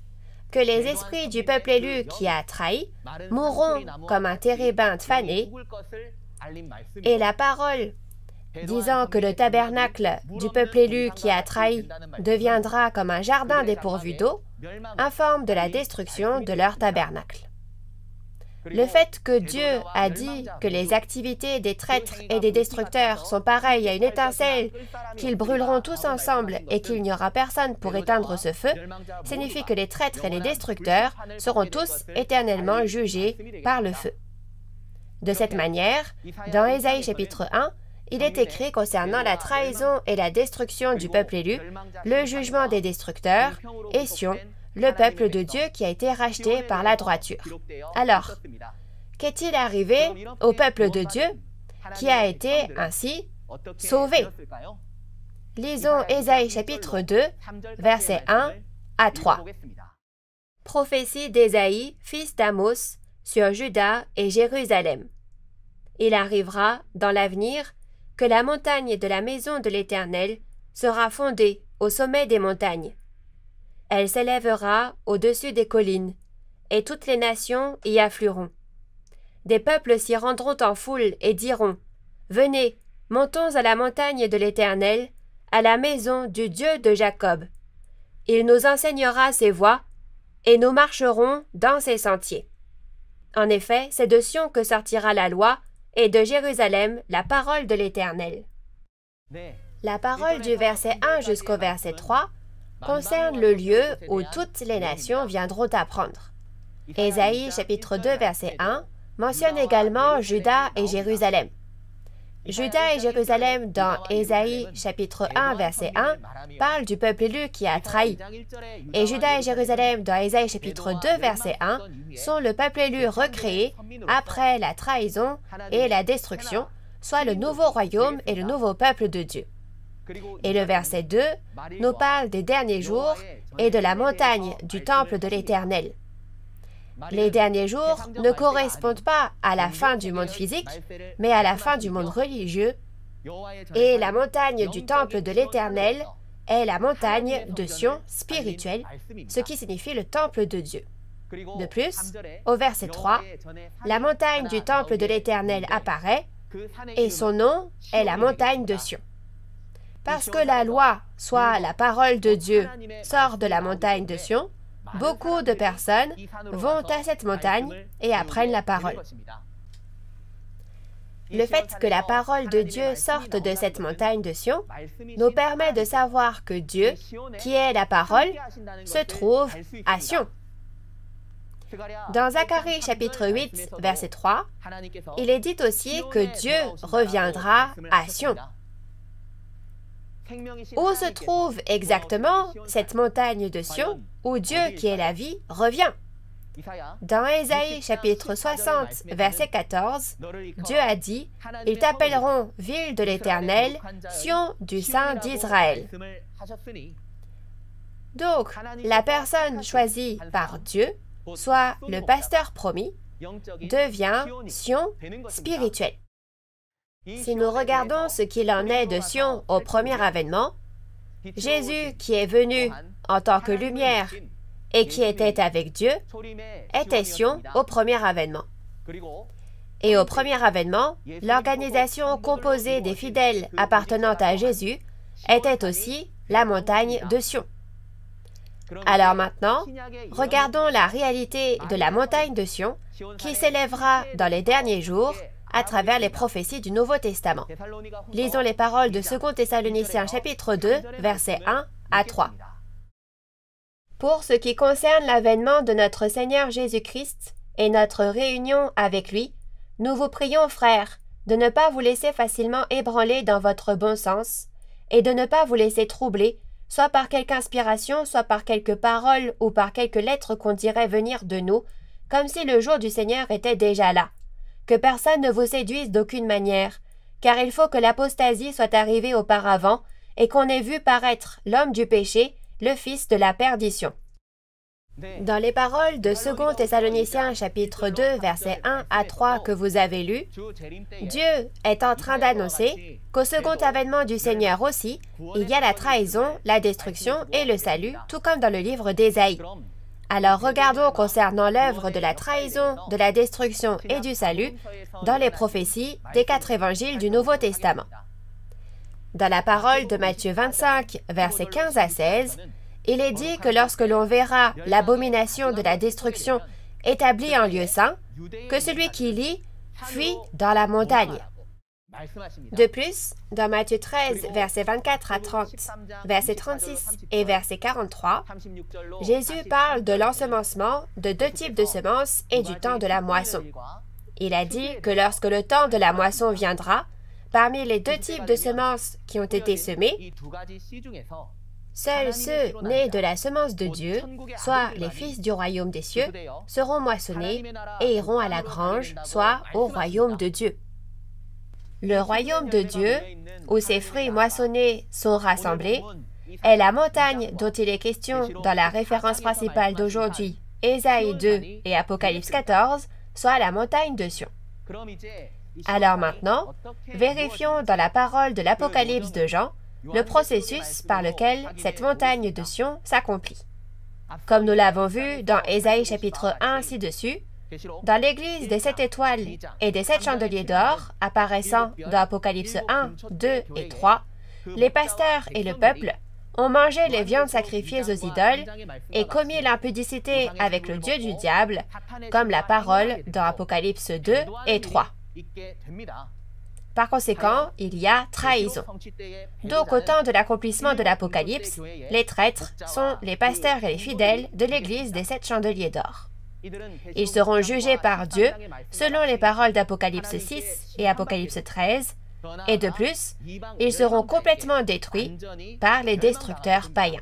que les esprits du peuple élu qui a trahi mourront comme un térébinthe fané, et la parole disant que le tabernacle du peuple élu qui a trahi deviendra comme un jardin dépourvu d'eau, informe de la destruction de leur tabernacle. Le fait que Dieu a dit que les activités des traîtres et des destructeurs sont pareilles à une étincelle, qu'ils brûleront tous ensemble et qu'il n'y aura personne pour éteindre ce feu, signifie que les traîtres et les destructeurs seront tous éternellement jugés par le feu. De cette manière, dans Ésaïe chapitre 1, il est écrit concernant la trahison et la destruction du peuple élu, le jugement des destructeurs et Sion, le peuple de Dieu qui a été racheté par la droiture. Alors, Qu'est-il arrivé au peuple de Dieu qui a été ainsi sauvé? Lisons Ésaïe chapitre 2, versets 1 à 3. Prophétie d'Ésaïe, fils d'Amos, sur Juda et Jérusalem. Il arrivera, dans l'avenir, que la montagne de la maison de l'Éternel sera fondée au sommet des montagnes. Elle s'élèvera au-dessus des collines, et toutes les nations y afflueront. Des peuples s'y rendront en foule et diront: Venez, montons à la montagne de l'Éternel, à la maison du Dieu de Jacob. Il nous enseignera ses voies, et nous marcherons dans ses sentiers. En effet, c'est de Sion que sortira la loi, et de Jérusalem la parole de l'Éternel. La parole du verset 1 jusqu'au verset 3 concerne le lieu où toutes les nations viendront apprendre. Ésaïe chapitre 2 verset 1 mentionne également Juda et Jérusalem. Juda et Jérusalem dans Ésaïe chapitre 1 verset 1 parle du peuple élu qui a trahi. Et Juda et Jérusalem dans Ésaïe chapitre 2 verset 1 sont le peuple élu recréé après la trahison et la destruction, soit le nouveau royaume et le nouveau peuple de Dieu. Et le verset 2 nous parle des derniers jours et de la montagne du temple de l'Éternel. Les derniers jours ne correspondent pas à la fin du monde physique, mais à la fin du monde religieux, et la montagne du temple de l'Éternel est la montagne de Sion spirituelle, ce qui signifie le temple de Dieu. De plus, au verset 3, la montagne du temple de l'Éternel apparaît, et son nom est la montagne de Sion. Parce que la loi, soit la parole de Dieu, sort de la montagne de Sion, beaucoup de personnes vont à cette montagne et apprennent la parole. Le fait que la parole de Dieu sorte de cette montagne de Sion nous permet de savoir que Dieu, qui est la parole, se trouve à Sion. Dans Zacharie chapitre 8, verset 3, il est dit aussi que Dieu reviendra à Sion. Où se trouve exactement cette montagne de Sion où Dieu, qui est la vie, revient? Dans Ésaïe chapitre 60, verset 14, Dieu a dit: « Ils t'appelleront ville de l'Éternel, Sion du Saint d'Israël. » Donc, la personne choisie par Dieu, soit le pasteur promis, devient Sion spirituel. Si nous regardons ce qu'il en est de Sion au premier avènement, Jésus, qui est venu en tant que lumière et qui était avec Dieu, était Sion au premier avènement. Et au premier avènement, l'organisation composée des fidèles appartenant à Jésus était aussi la montagne de Sion. Alors maintenant, regardons la réalité de la montagne de Sion qui s'élèvera dans les derniers jours à travers les prophéties du Nouveau Testament. Lisons les paroles de 2 Thessaloniciens chapitre 2, versets 1 à 3. Pour ce qui concerne l'avènement de notre Seigneur Jésus-Christ et notre réunion avec lui, nous vous prions, frères, de ne pas vous laisser facilement ébranler dans votre bon sens et de ne pas vous laisser troubler, soit par quelque inspiration, soit par quelque parole ou par quelque lettre qu'on dirait venir de nous, comme si le jour du Seigneur était déjà là. Que personne ne vous séduise d'aucune manière, car il faut que l'apostasie soit arrivée auparavant et qu'on ait vu paraître l'homme du péché, le fils de la perdition. Dans les paroles de 2 Thessaloniciens chapitre 2, versets 1 à 3 que vous avez lus, Dieu est en train d'annoncer qu'au second avènement du Seigneur aussi, il y a la trahison, la destruction et le salut, tout comme dans le livre d'Ésaïe. Alors regardons concernant l'œuvre de la trahison, de la destruction et du salut dans les prophéties des 4 évangiles du Nouveau Testament. Dans la parole de Matthieu 25, versets 15 à 16, il est dit que lorsque l'on verra l'abomination de la destruction établie en lieu saint, que celui qui lit fuit dans la montagne. De plus, dans Matthieu 13, versets 24 à 30, versets 36 et verset 43, Jésus parle de l'ensemencement de 2 types de semences et du temps de la moisson. Il a dit que lorsque le temps de la moisson viendra, parmi les 2 types de semences qui ont été semées, Seuls ceux nés de la semence de Dieu, soit les fils du royaume des cieux, seront moissonnés et iront à la grange, soit au royaume de Dieu. Le royaume de Dieu, où ses fruits moissonnés sont rassemblés, est la montagne dont il est question dans la référence principale d'aujourd'hui, Ésaïe 2 et Apocalypse 14, soit la montagne de Sion. Alors maintenant, vérifions dans la parole de l'Apocalypse de Jean le processus par lequel cette montagne de Sion s'accomplit. Comme nous l'avons vu dans Ésaïe chapitre 1 ci-dessus, dans l'église des 7 étoiles et des 7 chandeliers d'or apparaissant dans Apocalypse 1, 2 et 3, les pasteurs et le peuple ont mangé les viandes sacrifiées aux idoles et commis l'impudicité avec le Dieu du diable, comme la parole dans Apocalypse 2 et 3. Par conséquent, il y a trahison. Donc, au temps de l'accomplissement de l'Apocalypse, les traîtres sont les pasteurs et les fidèles de l'église des 7 chandeliers d'or. Ils seront jugés par Dieu selon les paroles d'Apocalypse 6 et Apocalypse 13, et de plus, ils seront complètement détruits par les destructeurs païens.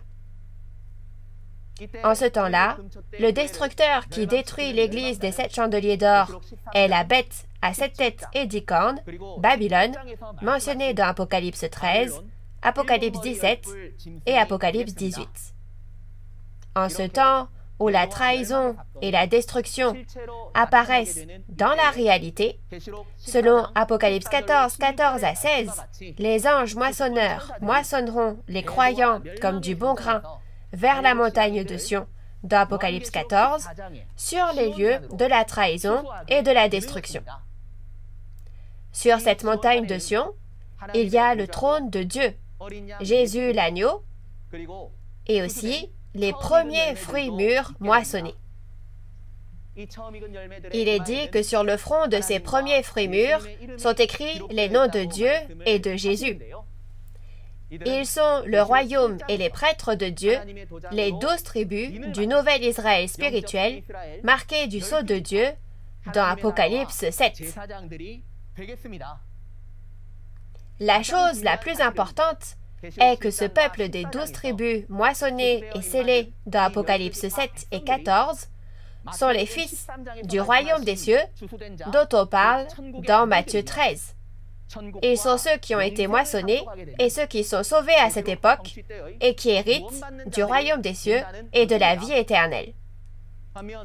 En ce temps-là, le destructeur qui détruit l'église des 7 chandeliers d'or est la bête à 7 têtes et 10 cornes, Babylone, mentionnée dans Apocalypse 13, Apocalypse 17 et Apocalypse 18. En ce temps où la trahison et la destruction apparaissent dans la réalité, selon Apocalypse 14, 14 à 16, les anges moissonneurs moissonneront les croyants comme du bon grain vers la montagne de Sion, dans Apocalypse 14, sur les lieux de la trahison et de la destruction. Sur cette montagne de Sion, il y a le trône de Dieu, Jésus l'agneau, et aussi les premiers fruits mûrs moissonnés. Il est dit que sur le front de ces premiers fruits mûrs sont écrits les noms de Dieu et de Jésus. Ils sont le royaume et les prêtres de Dieu, les 12 tribus du nouvel Israël spirituel, marqués du sceau de Dieu dans Apocalypse 7. La chose la plus importante est que ce peuple des 12 tribus moissonnés et scellés dans Apocalypse 7 et 14 sont les fils du royaume des cieux dont on parle dans Matthieu 13. Ils sont ceux qui ont été moissonnés et ceux qui sont sauvés à cette époque et qui héritent du royaume des cieux et de la vie éternelle.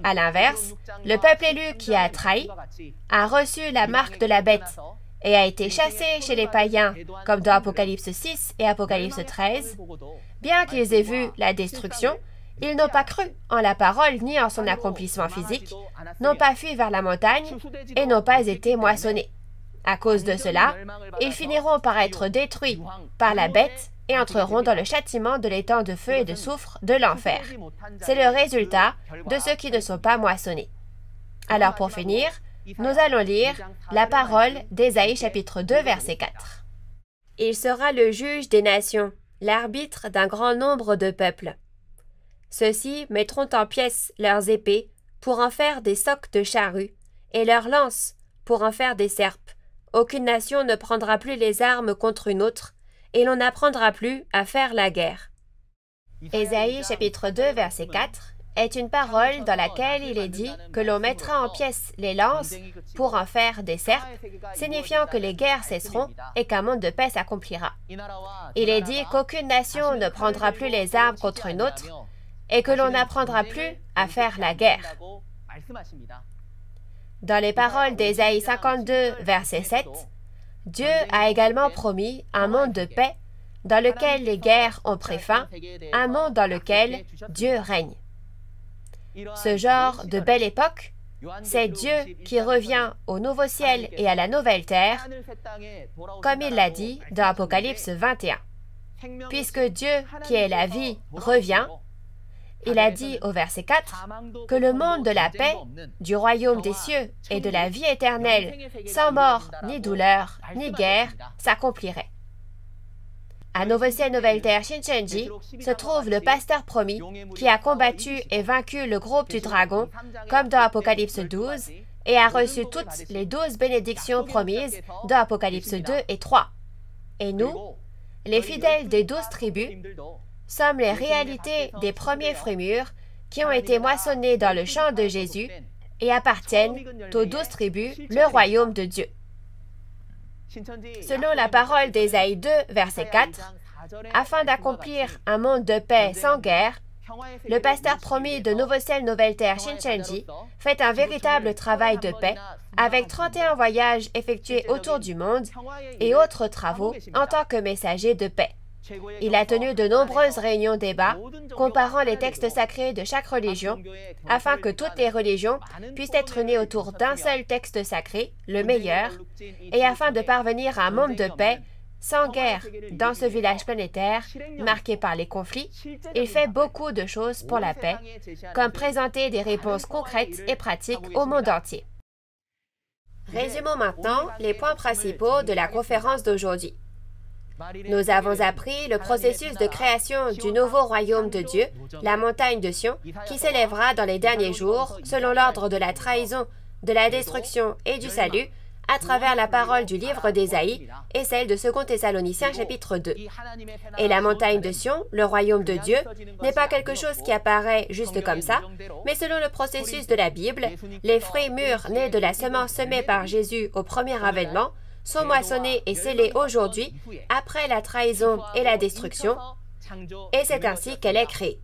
À l'inverse, le peuple élu qui a trahi a reçu la marque de la bête et a été chassé chez les païens, comme dans Apocalypse 6 et Apocalypse 13. Bien qu'ils aient vu la destruction, ils n'ont pas cru en la parole ni en son accomplissement physique, n'ont pas fui vers la montagne et n'ont pas été moissonnés. À cause de cela, ils finiront par être détruits par la bête et entreront dans le châtiment de l'étang de feu et de soufre de l'enfer. C'est le résultat de ceux qui ne sont pas moissonnés. Alors pour finir, nous allons lire la parole d'Ésaïe chapitre 2 verset 4. « Il sera le juge des nations, l'arbitre d'un grand nombre de peuples. Ceux-ci mettront en pièces leurs épées pour en faire des socs de charrues et leurs lances pour en faire des serpes. Aucune nation ne prendra plus les armes contre une autre, et l'on n'apprendra plus à faire la guerre. » Ésaïe chapitre 2 verset 4 est une parole dans laquelle il est dit que l'on mettra en pièces les lances pour en faire des serpes, signifiant que les guerres cesseront et qu'un monde de paix s'accomplira. Il est dit qu'aucune nation ne prendra plus les armes contre une autre et que l'on n'apprendra plus à faire la guerre. Dans les paroles d'Ésaïe 52, verset 7, Dieu a également promis un monde de paix dans lequel les guerres ont pris fin, un monde dans lequel Dieu règne. Ce genre de belle époque, c'est Dieu qui revient au nouveau ciel et à la nouvelle terre, comme il l'a dit dans Apocalypse 21. Puisque Dieu, qui est la vie, revient, il a dit au verset 4 que le monde de la paix, du royaume des cieux et de la vie éternelle, sans mort, ni douleur, ni guerre, s'accomplirait. À Nouveau Ciel, Nouvelle Terre, Shincheonji, se trouve le pasteur promis qui a combattu et vaincu le groupe du dragon, comme dans Apocalypse 12, et a reçu toutes les 12 bénédictions promises dans Apocalypse 2 et 3. Et nous, les fidèles des 12 tribus, sommes les réalités des premiers fruits mûrs qui ont été moissonnés dans le champ de Jésus et appartiennent aux 12 tribus, le royaume de Dieu. Selon la parole d'Ésaïe 2, verset 4, afin d'accomplir un monde de paix sans guerre, le pasteur promis de Nouveau Ciel, Nouvelle Terre, Shincheonji, fait un véritable travail de paix avec 31 voyages effectués autour du monde et autres travaux en tant que messager de paix. Il a tenu de nombreuses réunions débats comparant les textes sacrés de chaque religion afin que toutes les religions puissent être unies autour d'un seul texte sacré, le meilleur, et afin de parvenir à un monde de paix sans guerre dans ce village planétaire marqué par les conflits. Il fait beaucoup de choses pour la paix, comme présenter des réponses concrètes et pratiques au monde entier. Résumons maintenant les points principaux de la conférence d'aujourd'hui. Nous avons appris le processus de création du nouveau royaume de Dieu, la montagne de Sion, qui s'élèvera dans les derniers jours, selon l'ordre de la trahison, de la destruction et du salut, à travers la parole du livre d'Ésaïe et celle de 2 Thessaloniciens chapitre 2. Et la montagne de Sion, le royaume de Dieu, n'est pas quelque chose qui apparaît juste comme ça, mais selon le processus de la Bible, les fruits mûrs nés de la semence semée par Jésus au premier avènement sont moissonnés et scellés aujourd'hui après la trahison et la destruction, et c'est ainsi qu'elle est créée.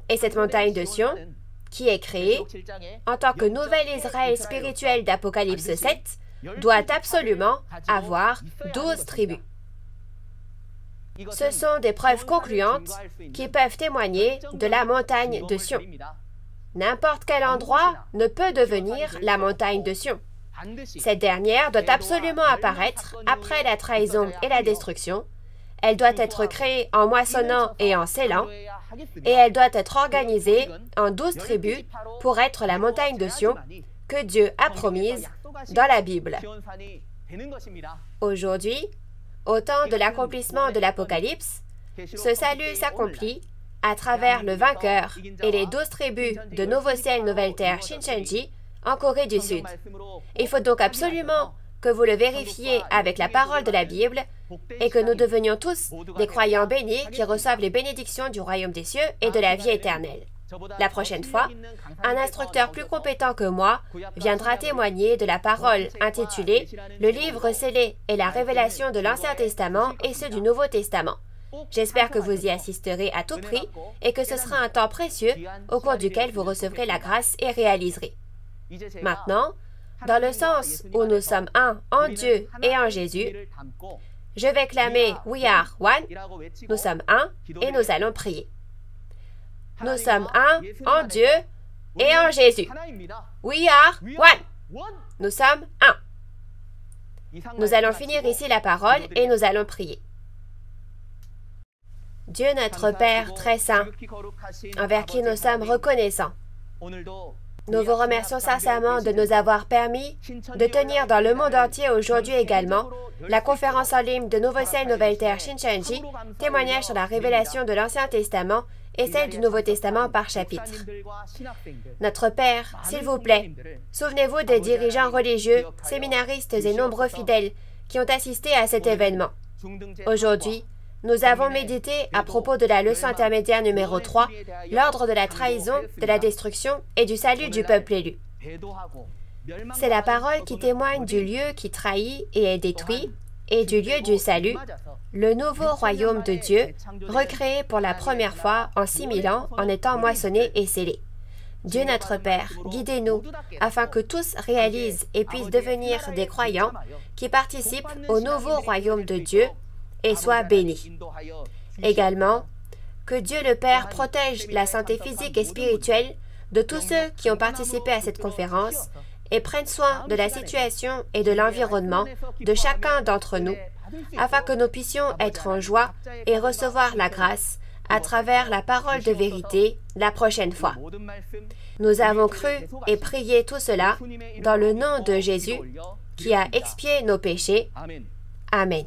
Et cette montagne de Sion, qui est créée en tant que nouvel Israël spirituel d'Apocalypse 7, doit absolument avoir 12 tribus. Ce sont des preuves concluantes qui peuvent témoigner de la montagne de Sion. N'importe quel endroit ne peut devenir la montagne de Sion. Cette dernière doit absolument apparaître après la trahison et la destruction. Elle doit être créée en moissonnant et en scellant, et elle doit être organisée en 12 tribus pour être la montagne de Sion que Dieu a promise dans la Bible. Aujourd'hui, au temps de l'accomplissement de l'Apocalypse, ce salut s'accomplit à travers le vainqueur et les 12 tribus de Nouveau Ciel, Nouvelle Terre, Shincheonji, en Corée du Sud. Il faut donc absolument que vous le vérifiez avec la parole de la Bible et que nous devenions tous des croyants bénis qui reçoivent les bénédictions du royaume des cieux et de la vie éternelle. La prochaine fois, un instructeur plus compétent que moi viendra témoigner de la parole intitulée « Le livre scellé et la révélation de l'Ancien Testament et ceux du Nouveau Testament ». J'espère que vous y assisterez à tout prix et que ce sera un temps précieux au cours duquel vous recevrez la grâce et réaliserez. Maintenant, dans le sens où nous sommes un en Dieu et en Jésus, je vais clamer « We are one », nous sommes un et nous allons prier. Nous sommes un en Dieu et en Jésus. We are one. Nous sommes un. Nous allons finir ici la parole et nous allons prier. Dieu notre Père très saint, envers qui nous sommes reconnaissants, nous vous remercions sincèrement de nous avoir permis de tenir dans le monde entier aujourd'hui également la conférence en ligne de Nouveau Ciel, Nouvelle Terre, Shincheonji, témoignage sur la révélation de l'Ancien Testament et celle du Nouveau Testament par chapitre. Notre Père, s'il vous plaît, souvenez-vous des dirigeants religieux, séminaristes et nombreux fidèles qui ont assisté à cet événement. Aujourd'hui, nous avons médité à propos de la leçon intermédiaire numéro 3, l'ordre de la trahison, de la destruction et du salut du peuple élu. C'est la parole qui témoigne du lieu qui trahit et est détruit, et du lieu du salut, le nouveau royaume de Dieu, recréé pour la première fois en 6000 ans en étant moissonné et scellé. Dieu notre Père, guidez-nous afin que tous réalisent et puissent devenir des croyants qui participent au nouveau royaume de Dieu et soient bénis. Également, que Dieu le Père protège la santé physique et spirituelle de tous ceux qui ont participé à cette conférence et prenne soin de la situation et de l'environnement de chacun d'entre nous, afin que nous puissions être en joie et recevoir la grâce à travers la parole de vérité la prochaine fois. Nous avons cru et prié tout cela dans le nom de Jésus, qui a expié nos péchés. Amen.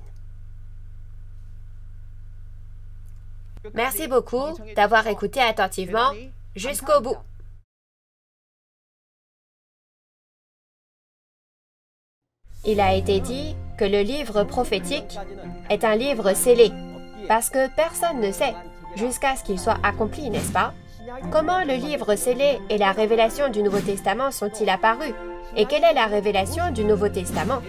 Merci beaucoup d'avoir écouté attentivement jusqu'au bout. Il a été dit que le livre prophétique est un livre scellé, Parce que personne ne sait, jusqu'à ce qu'il soit accompli, n'est-ce pas? Comment le livre scellé et la révélation du Nouveau Testament sont-ils apparus? Et quelle est la révélation du Nouveau Testament?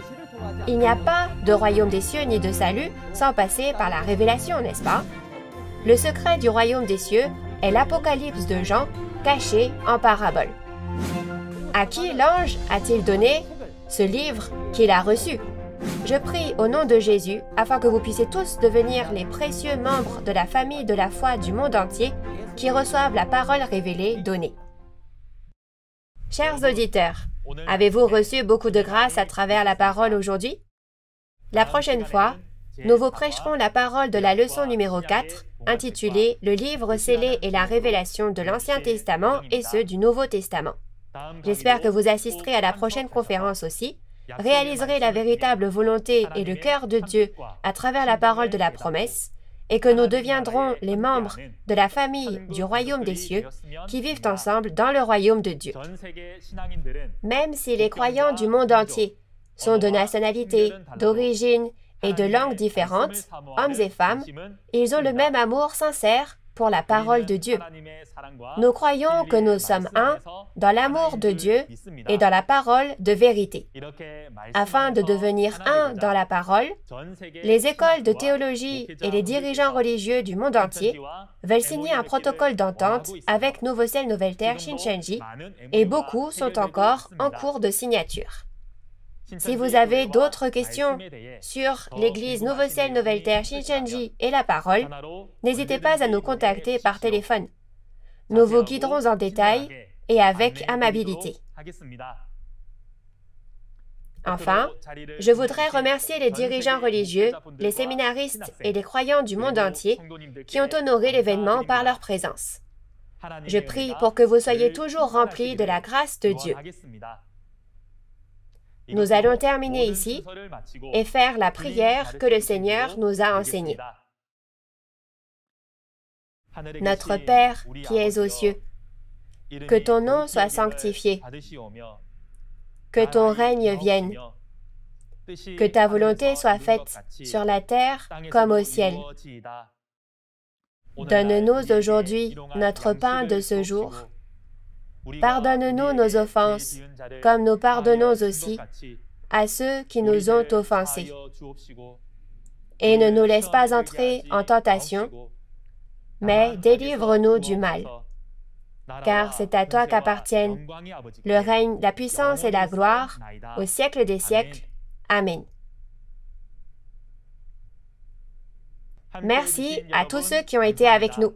Il n'y a pas de royaume des cieux ni de salut sans passer par la révélation, n'est-ce pas? Le secret du royaume des cieux est l'Apocalypse de Jean, caché en parabole. À qui l'ange a-t-il donné ce livre qu'il a reçu? Je prie au nom de Jésus afin que vous puissiez tous devenir les précieux membres de la famille de la foi du monde entier qui reçoivent la parole révélée donnée. Chers auditeurs, avez-vous reçu beaucoup de grâce à travers la parole aujourd'hui? La prochaine fois, nous vous prêcherons la parole de la leçon numéro 4, intitulée « Le livre scellé et la révélation de l'Ancien Testament et ceux du Nouveau Testament ». J'espère que vous assisterez à la prochaine conférence aussi, réaliserez la véritable volonté et le cœur de Dieu à travers la parole de la promesse, et que nous deviendrons les membres de la famille du royaume des cieux qui vivent ensemble dans le royaume de Dieu. Même si les croyants du monde entier sont de nationalités, d'origine et de langues différentes, hommes et femmes, ils ont le même amour sincère pour la parole de Dieu. Nous croyons que nous sommes un dans l'amour de Dieu et dans la parole de vérité. Afin de devenir un dans la parole, les écoles de théologie et les dirigeants religieux du monde entier veulent signer un protocole d'entente avec Nouveau Ciel Nouvelle Terre Shincheonji et beaucoup sont encore en cours de signature. Si vous avez d'autres questions sur l'Église Nouveau Ciel Nouvelle Terre Shincheonji et la parole, n'hésitez pas à nous contacter par téléphone. Nous vous guiderons en détail et avec amabilité. Enfin, je voudrais remercier les dirigeants religieux, les séminaristes et les croyants du monde entier qui ont honoré l'événement par leur présence. Je prie pour que vous soyez toujours remplis de la grâce de Dieu. Nous allons terminer ici et faire la prière que le Seigneur nous a enseignée. Notre Père qui es aux cieux, que ton nom soit sanctifié, que ton règne vienne, que ta volonté soit faite sur la terre comme au ciel. Donne-nous aujourd'hui notre pain de ce jour. Pardonne-nous nos offenses, comme nous pardonnons aussi à ceux qui nous ont offensés. Et ne nous laisse pas entrer en tentation, mais délivre-nous du mal. Car c'est à toi qu'appartiennent le règne, la puissance et la gloire au siècle des siècles. Amen. Merci à tous ceux qui ont été avec nous.